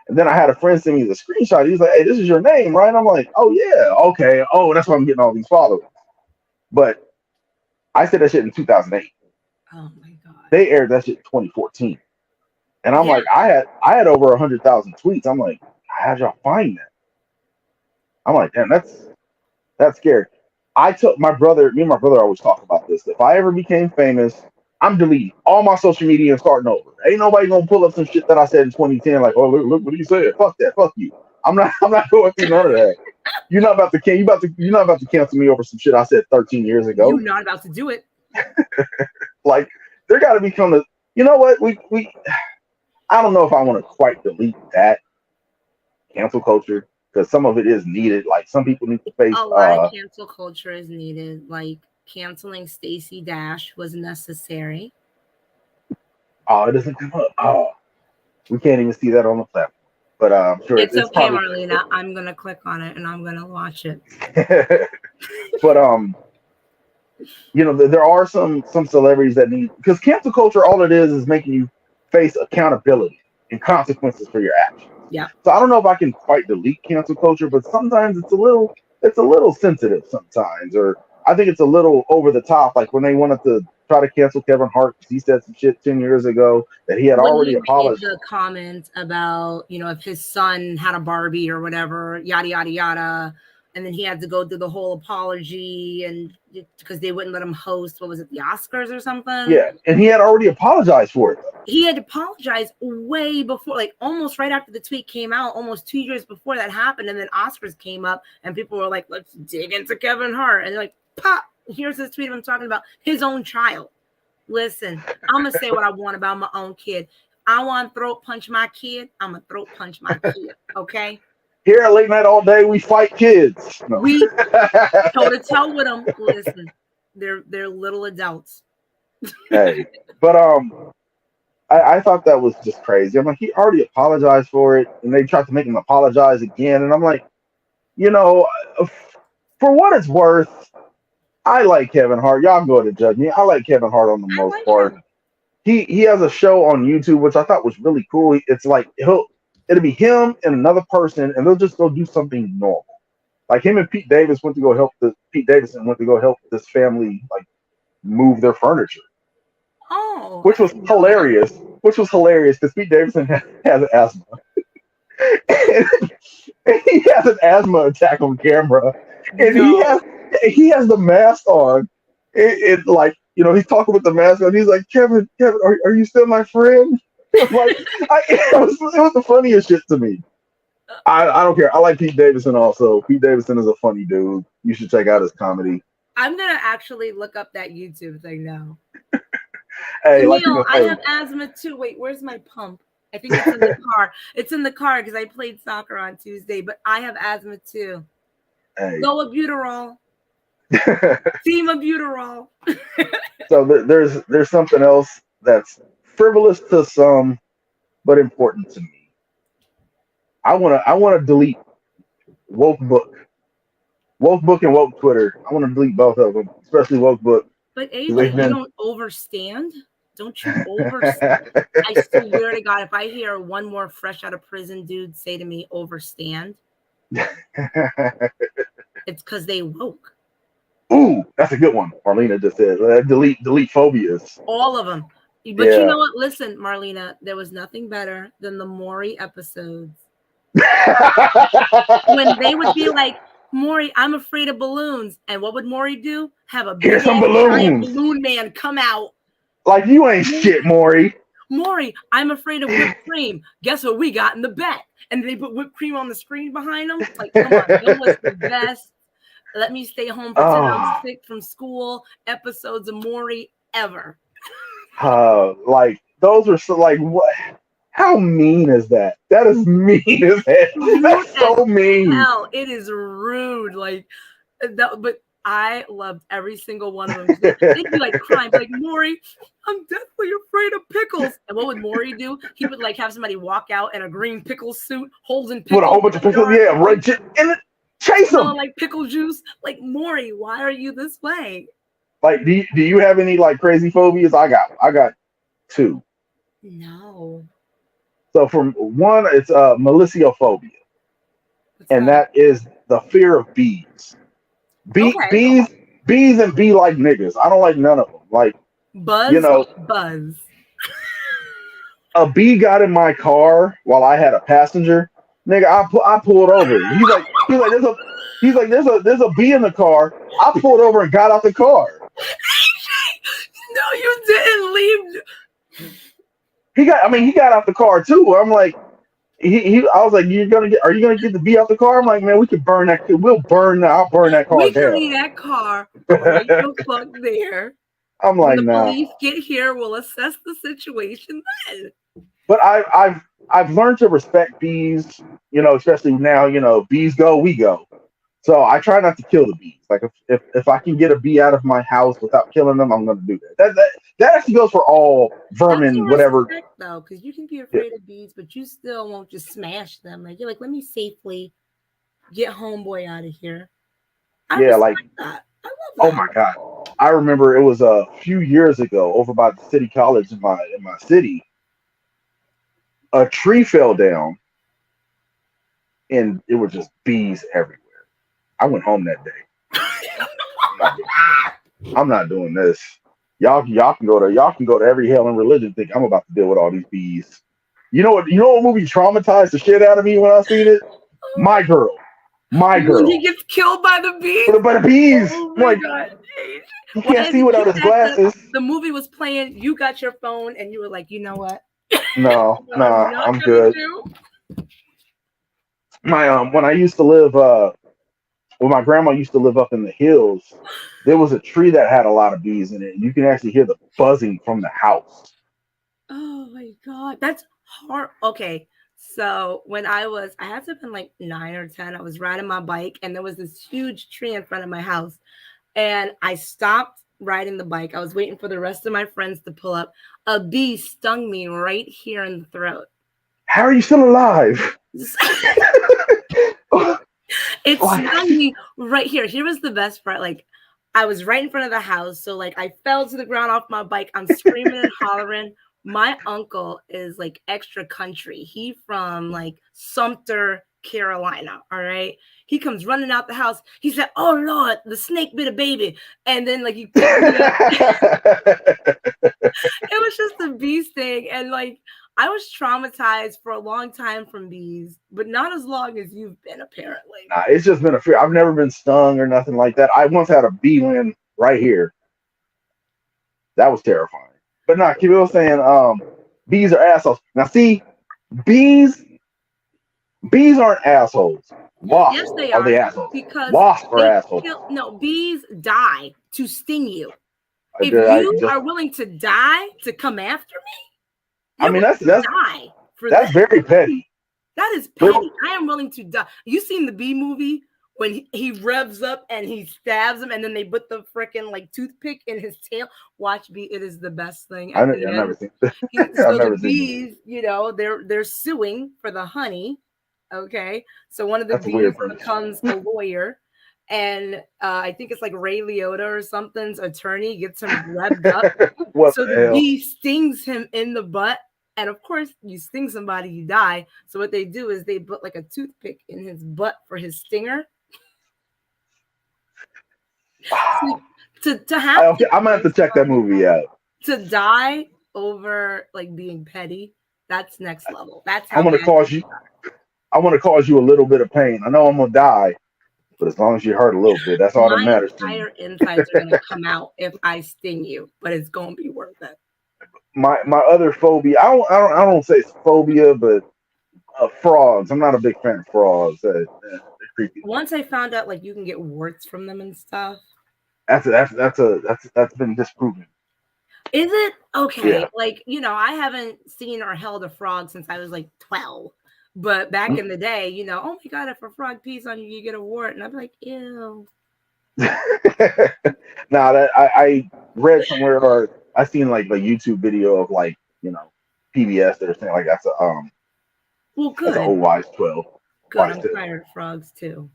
And then I had a friend send me the screenshot. He was like, hey, this is your name, right? I'm like, oh yeah, okay. Oh, that's why I'm getting all these followers. But I said that shit in 2008. Oh my god! They aired that shit in 2014, and I'm Yeah, like, I had over 100,000 tweets. I'm like, how'd y'all find that? I'm like, damn, that's scary. I took me and my brother always talk about this. If I ever became famous, I'm deleting all my social media and starting over. Ain't nobody gonna pull up some shit that I said in 2010, like, oh look what he said. Fuck that, fuck you. I'm not going through none of that. You're not about to cancel me over some shit I said 13 years you ago. not about to do it. Like there got to become a. You know what? We I don't know if I want to quite delete that cancel culture because some of it is needed. Like some people need to face. A lot of cancel culture is needed. Like canceling Stacey Dash was necessary. Oh, it doesn't come up. Oh, we can't even see that on the platform. but I'm sure It's it's okay, probably Marlena. I'm gonna click on it and I'm gonna watch it. but there are some celebrities that need, because cancel culture, all it is making you face accountability and consequences for your actions. Yeah. So I don't know if I can quite delete cancel culture, but sometimes it's a little sensitive sometimes, or I think it's a little over the top. Like when they wanted to try to cancel Kevin Hart because he said some shit 10 years ago that he had When already he made apologized. the comment about, if his son had a Barbie or whatever, yada yada yada, and then he had to go through the whole apology and because they wouldn't let him host, what was it, the Oscars or something? Yeah, and he had already apologized for it. He had apologized way before, like almost right after the tweet came out, almost 2 years before that happened, and then Oscars came up, and people were like, "Let's dig into Kevin Hart," and they're like, "Pop! Here's this tweet of him talking about his own child." Listen, I'm gonna say what I want about my own kid. I want to throat punch my kid. I'm gonna throat punch my kid. Okay, Here at Late Night All Day, we fight kids. No. we toe to toe with them. Listen, they're little adults. Hey, but I thought that was just crazy. I'm like, he already apologized for it, and they tried to make him apologize again, and I'm like, you know, for what it's worth, I like Kevin Hart. Y'all go to judge me. I like Kevin Hart on the I most like part. him. He has a show on YouTube which I thought was really cool. It's like it'll be him and another person, and they'll just go do something normal. Like him and Pete Davidson went to go help this family like move their furniture, Oh, which I was didn't know that. hilarious. Which was hilarious because Pete Davidson has asthma. He has an asthma attack on camera, and he No. has he has the mask on. It like he's talking with the mask on. He's like, Kevin, are you still my friend? I'm like, it was the funniest shit to me. I don't care. I like Pete Davidson also. Pete Davidson is a funny dude. You should check out his comedy. I'm gonna actually look up that YouTube thing now. Hey, like Neil, people I say, have asthma too. Wait, where's my pump? I think it's in the car. It's in the car because I played soccer on Tuesday, but I have asthma too. hey. Go albuterol. Team albuterol. So there's something else that's frivolous to some, but important to me. I wanna delete woke book, woke book and woke Twitter. I want to delete both of them, especially woke book But because AJ, they've you been. don't overstand. Don't you I swear to God, if I hear one more fresh out of prison dude say to me, overstand, it's because they woke. Ooh, that's a good one. Marlena just said, delete phobias. All of them. But you Yeah. know what? Listen, Marlena, there was nothing better than the Maury episodes when they would be like, Maury, I'm afraid of balloons. And what would Maury do? Have a big Here's some ass giant balloons. balloon man come out. Like you ain't shit, Maury. Maury, I'm afraid of whipped cream. Guess what we got in the back? And they put whipped cream on the screen behind them. Like, come on, them was the best. Let me stay home pretend I'm Oh, sick from school episodes of Maury ever. like those are so like what? How mean is that? That is mean as hell. Rude That's as so mean. hell. It is rude. Like that, but I loved every single one of them. They'd be like crying, like Maury, I'm deathly afraid of pickles. And what would Maury do? He would like have somebody walk out in a green pickle suit, holding With a pickles, whole bunch of jar pistols, of yeah, pickles, right, and chase them. smelling like pickle juice. Like Maury, why are you this way? Like, do you have any like crazy phobias? I got two. No. So from one, it's melissophobia, What's and that? that is the fear of bees. Okay. Bees, and bee like niggas. I don't like none of them. Like, you Buzz, know, buzz. a bee got in my car while I had a passenger. Nigga, I pulled over. He's like, there's a bee in the car. I pulled over and got out the car. No, you didn't leave. He got out the car too. I'm like, I was like, are you gonna get the bee out the car? I'm like, man, we can burn that. I'll burn that car We can down. leave that car right the fuck there. I'm When like, the nah. police get here, we'll assess the situation then. But I've learned to respect bees. Especially now. Bees go, we go. So I try not to kill the bees. Like if I can get a bee out of my house without killing them, I'm going to do that. That actually goes for all That's a vermin, whatever. respect though, because you can be Yeah, afraid of bees, but you still won't just smash them. Like you're like, let me safely get homeboy out of here. I yeah, like respect that. I oh love my that. god, I remember it was a few years ago over by the city college in my city. A tree fell down and it was just bees everywhere. I went home that day. I'm not doing this. I'm not doing this. Y'all can go to every hell and religion. Think I'm about to deal with all these bees. You know what movie traumatized the shit out of me when I seen it? My girl, my When he girl. gets killed by the bees. But the bees, Oh I'm my like god. he Well, can't as see a without kid, his that glasses. the movie was playing, you got your phone and you were like, you know what? No, What I'm nah, not I'm gonna good. do. My when I used to live when my grandma used to live up in the hills, there was a tree that had a lot of bees in it, and you can actually hear the buzzing from the house. Oh my god. That's hard. Okay. So when I had to have been like 9 or 10, I was riding my bike and there was this huge tree in front of my house. And I stopped riding the bike. I was waiting for the rest of my friends to pull up. A bee stung me right here in the throat. How are you still alive? It stung Like, me right here. Here was the best part. Like, I was right in front of the house. So, like, I fell to the ground off my bike. I'm screaming and hollering. My uncle is like extra country. He from like Sumter, Carolina. All right. He comes running out the house. He said, "Oh Lord, the snake bit a baby." And then like he picked me up. It was just a bee sting. And like I was traumatized for a long time from bees, but not as long as you've been, apparently. nah, it's just been a fear. I've never been stung or nothing like that. I once had a bee land right here. That was terrifying. But nah, keep on saying, bees are assholes. Now see, bees bees aren't assholes. Yes, Wasps they are the are assholes. because Wasps are they assholes. kill. No, bees die to sting you. I, If I you just are willing to die to come after me, I you're mean willing that's to that's die for that's this. very petty. That is But petty. I am willing to die. You seen the bee movie when he revs up and he stabs him, and then they put the freaking like toothpick in his tail? Watch bee. It is the best thing I, at I the never end. seen I've So the never seen it. bees, they're suing for the honey. Okay, so one of the That's a bees weird premise. becomes a lawyer, and I think it's like Ray Liotta or something's attorney gets him revved up. What So the the hell? bee stings him in the butt, and of course, you sting somebody, you die. So what they do is they put like a toothpick in his butt for his stinger. So to have Okay, to I'm gonna have kill to check that somebody, movie out. to die over like being petty, that's next level. That's I'm how gonna bad cause bees you. are. I want to cause you a little bit of pain. I know I'm gonna die, but as long as you hurt a little bit, that's all that My matters to me. entire insides are gonna come out if I sting you, but it's gonna be worth it. My other phobia. I don't say it's phobia, but frogs. I'm not a big fan of frogs. They're creepy. Once I found out like you can get warts from them and stuff. That's been disproven. Is it okay? Yeah. Like, I haven't seen or held a frog since I was like 12. But back in the day, oh my God, if a frog pees on you, you get a wart. And I'd be like, ew. Now that I read somewhere or I seen like a YouTube video of like PBS that are saying like Well, that's an good. old wise 12 Good. wise I'm tale. tired of frogs too.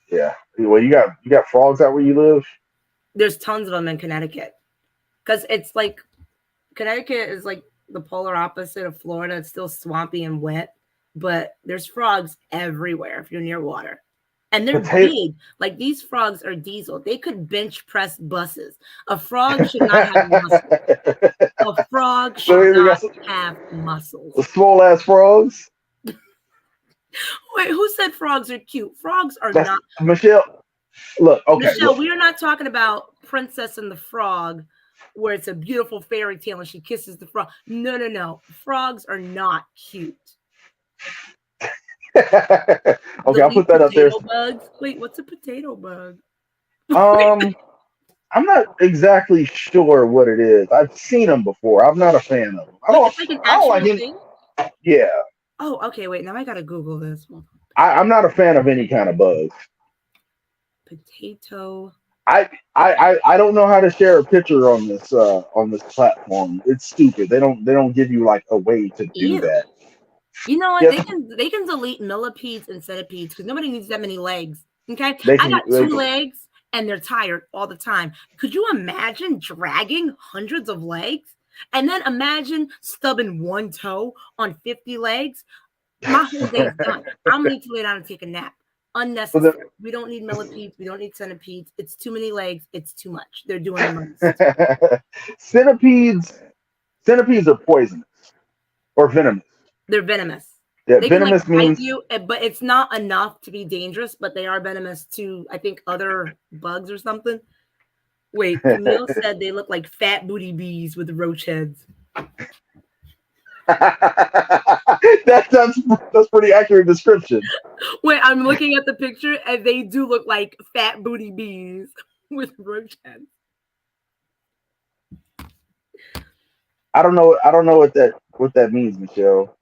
Yeah. Well, you got frogs out where you live. There's tons of them in Connecticut. Because it's like Connecticut is like the polar opposite of Florida. It's still swampy and wet, but there's frogs everywhere if you're near water. And they're Potato. big. Like these frogs are diesel. They could bench press buses. A frog should not have muscles. A frog So should they not got have some muscles. small ass frogs. Wait, who said frogs are cute? Frogs are That's not. Michelle. Look, okay, Michelle, look. we are not talking about Princess and the Frog, where it's a beautiful fairy tale and she kisses the frog. No, no, no. Frogs are not cute. Okay, I'll Little put that up there. potato bugs. Wait, what's a potato bug? Um, I'm not exactly sure what it is. I've seen them before. I'm not a fan of them. I Wait, don't. it's like an I don't like actual any. thing? Yeah, Oh, okay. Wait, now I gotta Google this. I'm not a fan of any kind of bugs. Potato. I don't know how to share a picture on this platform. It's stupid. They don't give you like a way to do Ew. that. You know what? Yes, They can delete millipedes and centipedes because nobody needs that many legs. Okay, they I can got they two can. legs and they're tired all the time. Could you imagine dragging hundreds of legs? And then imagine stubbing one toe on 50 legs. My whole day's done. I'm gonna need to lay down and take a nap. But the, Unnecessary. We don't need millipedes. We don't need centipedes. It's too many legs. It's too much. They're doing the most. centipedes centipedes are poisonous or venomous. They're venomous. Yeah, They can like venomous bite means you, but it's not enough to be dangerous. But they are venomous to, I think, other bugs or something. Wait, Camille said they look like fat booty bees with roach heads. that's pretty accurate description. Wait, I'm looking at the picture and they do look like fat booty bees with roach heads. I don't know what that means, Michelle.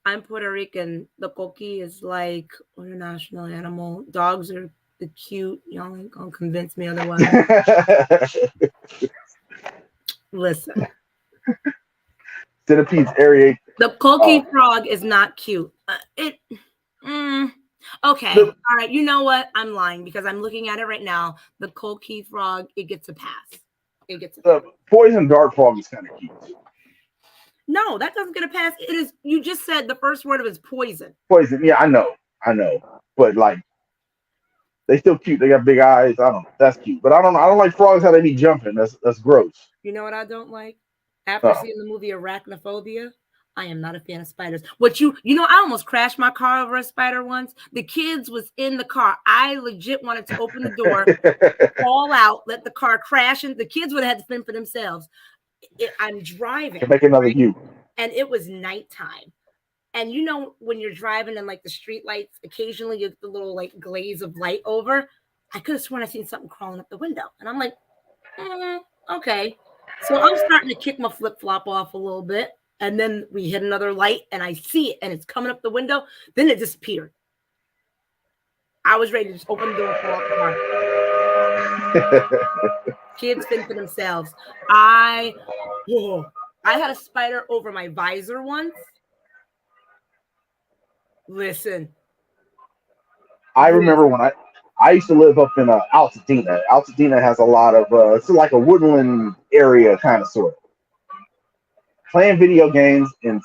I'm Puerto Rican. The coqui is like what a national animal. Dogs are the cute. Y'all ain't gonna convince me otherwise. Listen, Centipedes aerate. the Uh, coqui frog is not cute. It. Mm, okay. the All right. You know what? I'm lying because I'm looking at it right now. The coqui frog, it gets a pass. It gets a pass. the poison dart frog is kind of cute. No, that doesn't get a pass. It is. You just said the first word of it is poison. Poison, yeah, I know, but like they still cute. They got big eyes. I don't know. That's cute, but I don't like frogs how they be jumping. That's gross. You know what I don't like? After Oh. seeing the movie Arachnophobia, I am not a fan of spiders. What I almost crashed my car over a spider once. The kids was in the car. I legit wanted to open the door, fall out, let the car crash, and the kids would have had to fend for themselves. I'm To driving, make another right? you. And it was nighttime. And you know when you're driving and like the street lights, occasionally you get the little like glaze of light over. I could have sworn I seen something crawling up the window, and I'm like, okay. So I'm starting to kick my flip flop off a little bit, and then we hit another light, and I see it, and it's coming up the window. Then it disappeared. I was ready to just open the door and fall out the car. Kids fend for themselves. I, whoa, I had a spider over my visor once. Listen, I remember when I used to live up in Altadena. Altadena has a lot of it's like a woodland area kind of sort of playing video games, and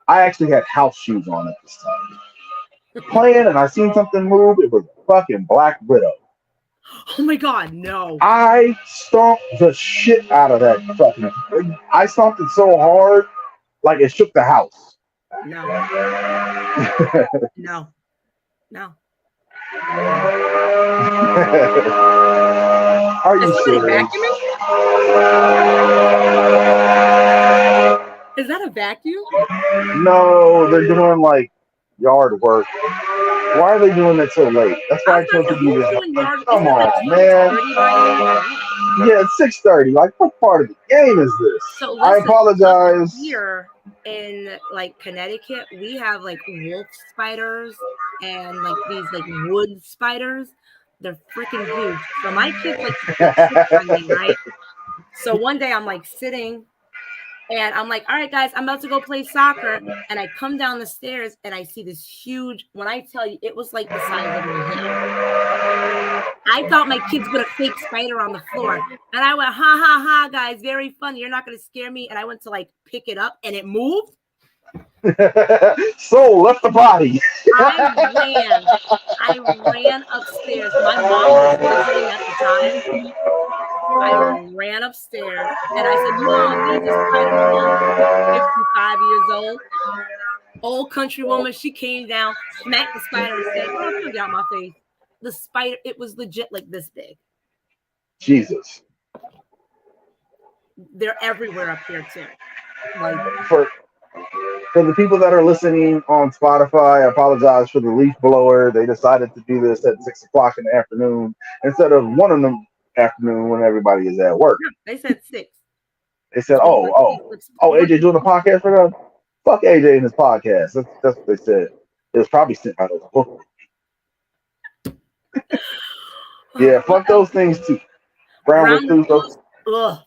I actually had house shoes on at this time playing, and I seen something move. It was a fucking black widow. oh my god, no, I stomped the shit out of that fucking. I stomped it so hard, like it shook the house. no, no, no, no. Are Is you somebody serious? vacuuming? Is that a vacuum? No, they're doing like yard work. Why are they doing that so late? That's I why I was told about you to to say, do who's this. doing Like, yard? come Isn't it like on, man. 6:30 by now? Yeah, it's 6:30. Like, what part of the game is this? So I listen, up apologize. here in like Connecticut, we have like wolf spiders and like these like wood spiders. They're freaking huge. So my kids like to play tricks on me, right? So one day I'm like sitting and I'm like, all right, guys, I'm about to go play soccer. And I come down the stairs and I see this huge, when I tell you, it was like the size of my hand. I thought my kids put a fake spider on the floor. And I went, ha ha ha, guys, very funny. You're not going to scare me. And I went to like pick it up and it moved. Soul left the body. I ran. I ran upstairs. My mom was visiting at the time. I ran upstairs and I said, Mom, there's a spider. My mom's 55 years old country woman. She came down, smacked the spider, and said, "Oh, she'll get out my face." The spider, it was legit like this big. Jesus. They're everywhere up here too. Like, For for the people that are listening on Spotify, I apologize for the leaf blower. They decided to do this at 6 o'clock in the afternoon instead of 1 in the afternoon when everybody is at work. yeah, they said 6. They said, So "Oh, one, two, oh, six, oh, one, AJ doing a podcast for them. Fuck AJ and his podcast." That's what they said. It was probably sent out of a book. Yeah, What fuck else? those things too. Brown Ground recluse. Those, recluse. Ugh.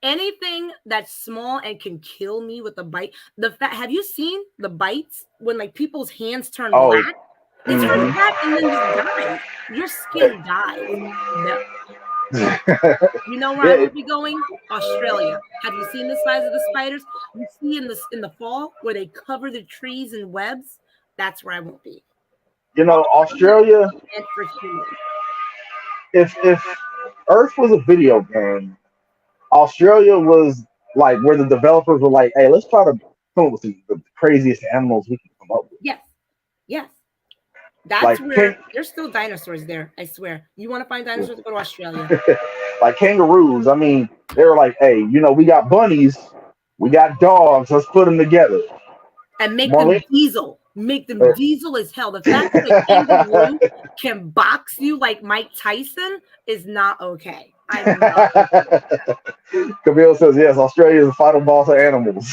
Anything that's small and can kill me with a bite. The fact, have you seen the bites when like people's hands turn oh, black? It turns mhm. black and then just dies. Your skin dies. No. You know where Yeah, I will be going? Australia. Have you seen the size of the spiders? You see in the fall where they cover the trees in webs? That's where I won't be. Australia is Australia. not meant for humans. If Earth was a video game, Australia was like where the developers were like, hey, let's try to come up with the craziest animals we can come up with. Yes. Yes. That's Like where there's still dinosaurs there. I swear. You want to find dinosaurs? Go to Australia like kangaroos. I mean, they were like, hey, we got bunnies, we got dogs. Let's put them together. and make them Marlene. diesel. Make them diesel as hell. The fact that a kangaroo can box you like Mike Tyson is not okay. I'm not okay with that. Camille says yes. Australia is the final boss of animals.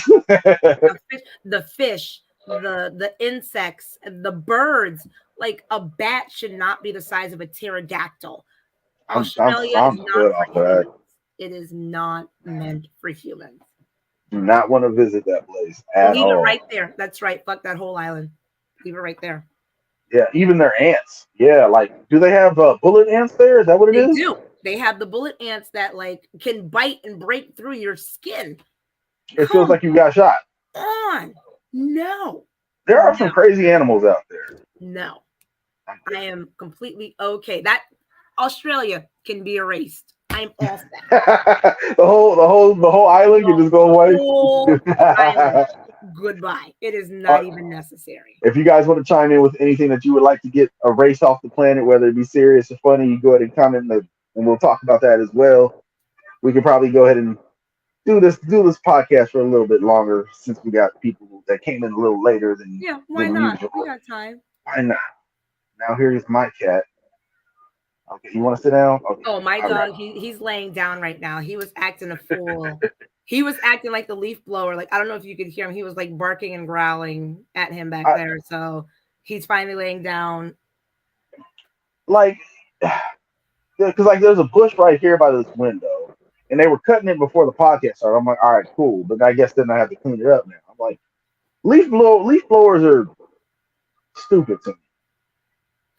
The insects, the birds. Like a bat should not be the size of a pterodactyl. Australia is I'm not good for off of that. humans. It is not meant for humans. Do not want to visit that place at Leave it all. right there. That's right. Fuck that whole island. Leave it right there. Yeah, even their ants. Yeah, like, do they have bullet ants there? Is that what it They is? do. They have the bullet ants that like can bite and break through your skin. It feels Come like you got shot. on. No. There are some No. crazy animals out there. No. I am completely okay. That Australia can be erased. I'm all set. The whole island can The just go away. whole island. Goodbye. It is Uh, not even necessary. if you guys want to chime in with anything that you would like to get erased off the planet, whether it be serious or funny, you go ahead and comment, and we'll talk about that as well. We could probably go ahead and do this podcast for a little bit longer since we got people that came in a little later than Yeah, why than not? We usual. got time. Why not? Now here's my cat. Okay, you want to sit down? Okay, Oh, my all right. dog, he's laying down right now. He was acting a fool. He was acting like the leaf blower. Like, I don't know if you could hear him. He was like barking and growling at him back I there. So he's finally laying down. like because like there's a bush right here by this window, and they were cutting it before the podcast started. I'm like, all right, cool, but I guess then I have to clean it up now. I'm like, leaf blowers are stupid to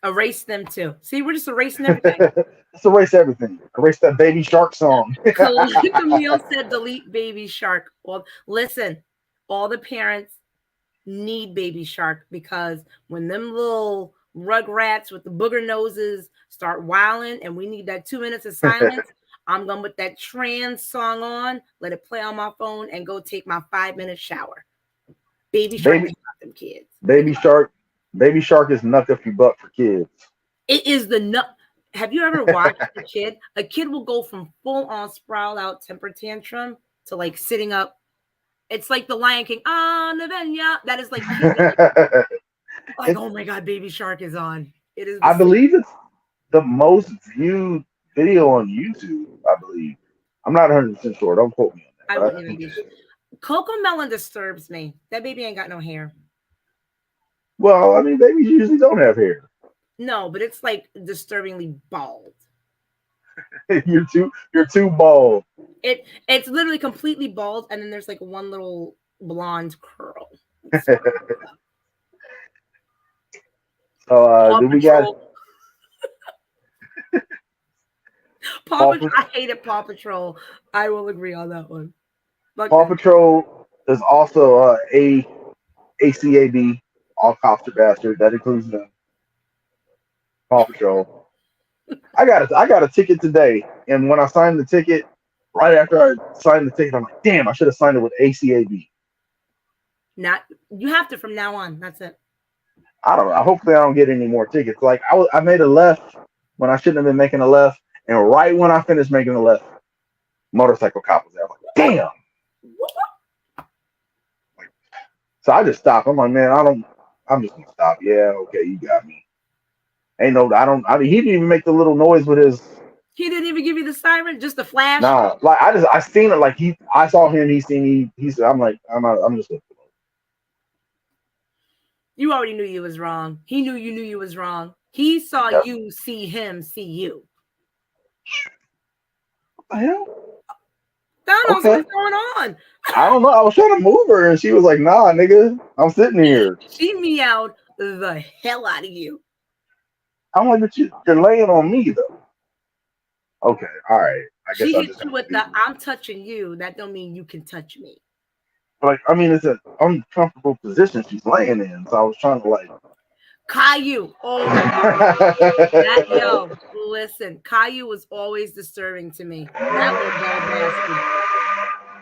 Erase them too. See, we're just erasing everything. me. Let's erase everything. Erase that Baby Shark song. Camille said delete Baby Shark. Well, listen, all the parents need Baby Shark because when them little rugrats with the booger noses start wilding and we need that 2 minutes of silence, I'm going to put that trans song on, let it play on my phone, and go take my 5 minute shower. Baby Shark baby is not them kids. Baby Shark. Baby Shark is Nuck If You Buck for kids. It is the nut. Have you ever watched a kid? A kid will go from full on sprawl out temper tantrum to like sitting up. It's like the Lion King. Ah, Navenya. That is like kids are like, It's oh my god, Baby Shark is on. It is the I same. believe it's the most viewed video on YouTube. I believe. I'm not 100% sure. Don't quote me on that, I but wouldn't I even think it be. is. Coco Melon disturbs me. That baby ain't got no hair. Well, I mean, babies usually don't have hair. No, but it's like disturbingly bald. You're too bald. It's literally completely bald, and then there's like one little blonde curl. That sort of comes up. So Paw do we got Patrol. Paw Paw, Patrol. I hated Paw Patrol. I will agree on that one. Fuck Paw that. Patrol is also a ACAB, all cops are bastards. That includes them. Paw Patrol. I got a ticket today, and when I signed the ticket, right after I signed the ticket, I'm like, damn, I should have signed it with ACAB. Not you have to from now on. That's it. I don't know. Hopefully, I don't get any more tickets. Like I made a left when I shouldn't have been making a left, and right when I finished making a left, motorcycle cop was there. I'm like, damn. Like, so I just stopped. I'm like, man, I don't. I'm just gonna stop. Yeah, okay, you got me. Ain't no. I don't. I mean, he didn't even make the little noise with his. He didn't even give you the siren, just the flash. Nah, like I seen it. Like I saw him. He seen me. He's. I'm like, I'm not. I'm just. You already knew you was wrong. He knew you was wrong. He saw Yeah. you see him see you. What the hell? Thanos, Okay. what's going on? I don't know. I was trying to move her, and she was like, "Nah, nigga, I'm sitting here." She meowed the hell out of you. I'm like, "But you're laying on me, though." Okay, all right. I guess She I'll hit just you have to with leave the it. I'm touching you. That don't mean you can touch me. Like, I mean, it's an uncomfortable position she's laying in, so I was trying to like. Caillou. Oh my god. That yo, listen, Caillou was always disturbing to me. That little bell bastard.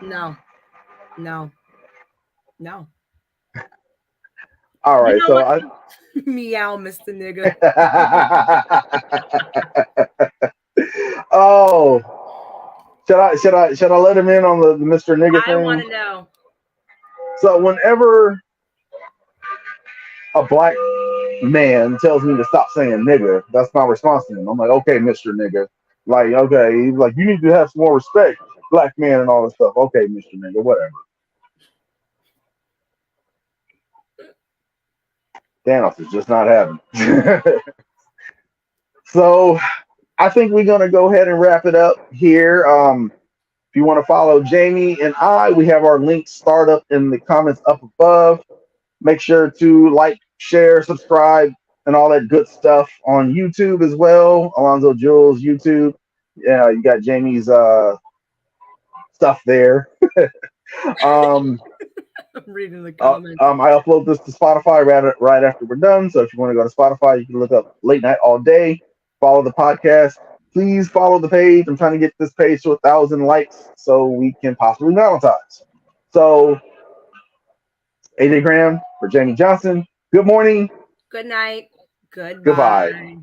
No, no, no. All You right, know so what? I. Meow, Mr. Nigga. Oh, should I let him in on the Mr. Nigga I want thing? to know. So whenever a black man tells me to stop saying nigga, that's my response to him. I'm like, okay, Mr. Nigga. Like, okay, he's like, you need to have some more respect, black man and all this stuff. Okay, Mr. Nigga, whatever. Thanos is just not having it. So I think we're gonna go ahead and wrap it up here. If you want to follow Jamie and I, we have our links start up in the comments up above. Make sure to like, share, subscribe, and all that good stuff on YouTube as well. Alonzo Jules YouTube. Yeah, you got Jamie's stuff there. Um, I'm reading the comments. I upload this to Spotify right after we're done. So if you want to go to Spotify, you can look up Late Night All Day. Follow the podcast. Please follow the page. I'm trying to get this page to 1,000 likes so we can possibly monetize. So AJ Graham for Jamie Johnson. Good morning. Good night. Goodbye. Goodbye.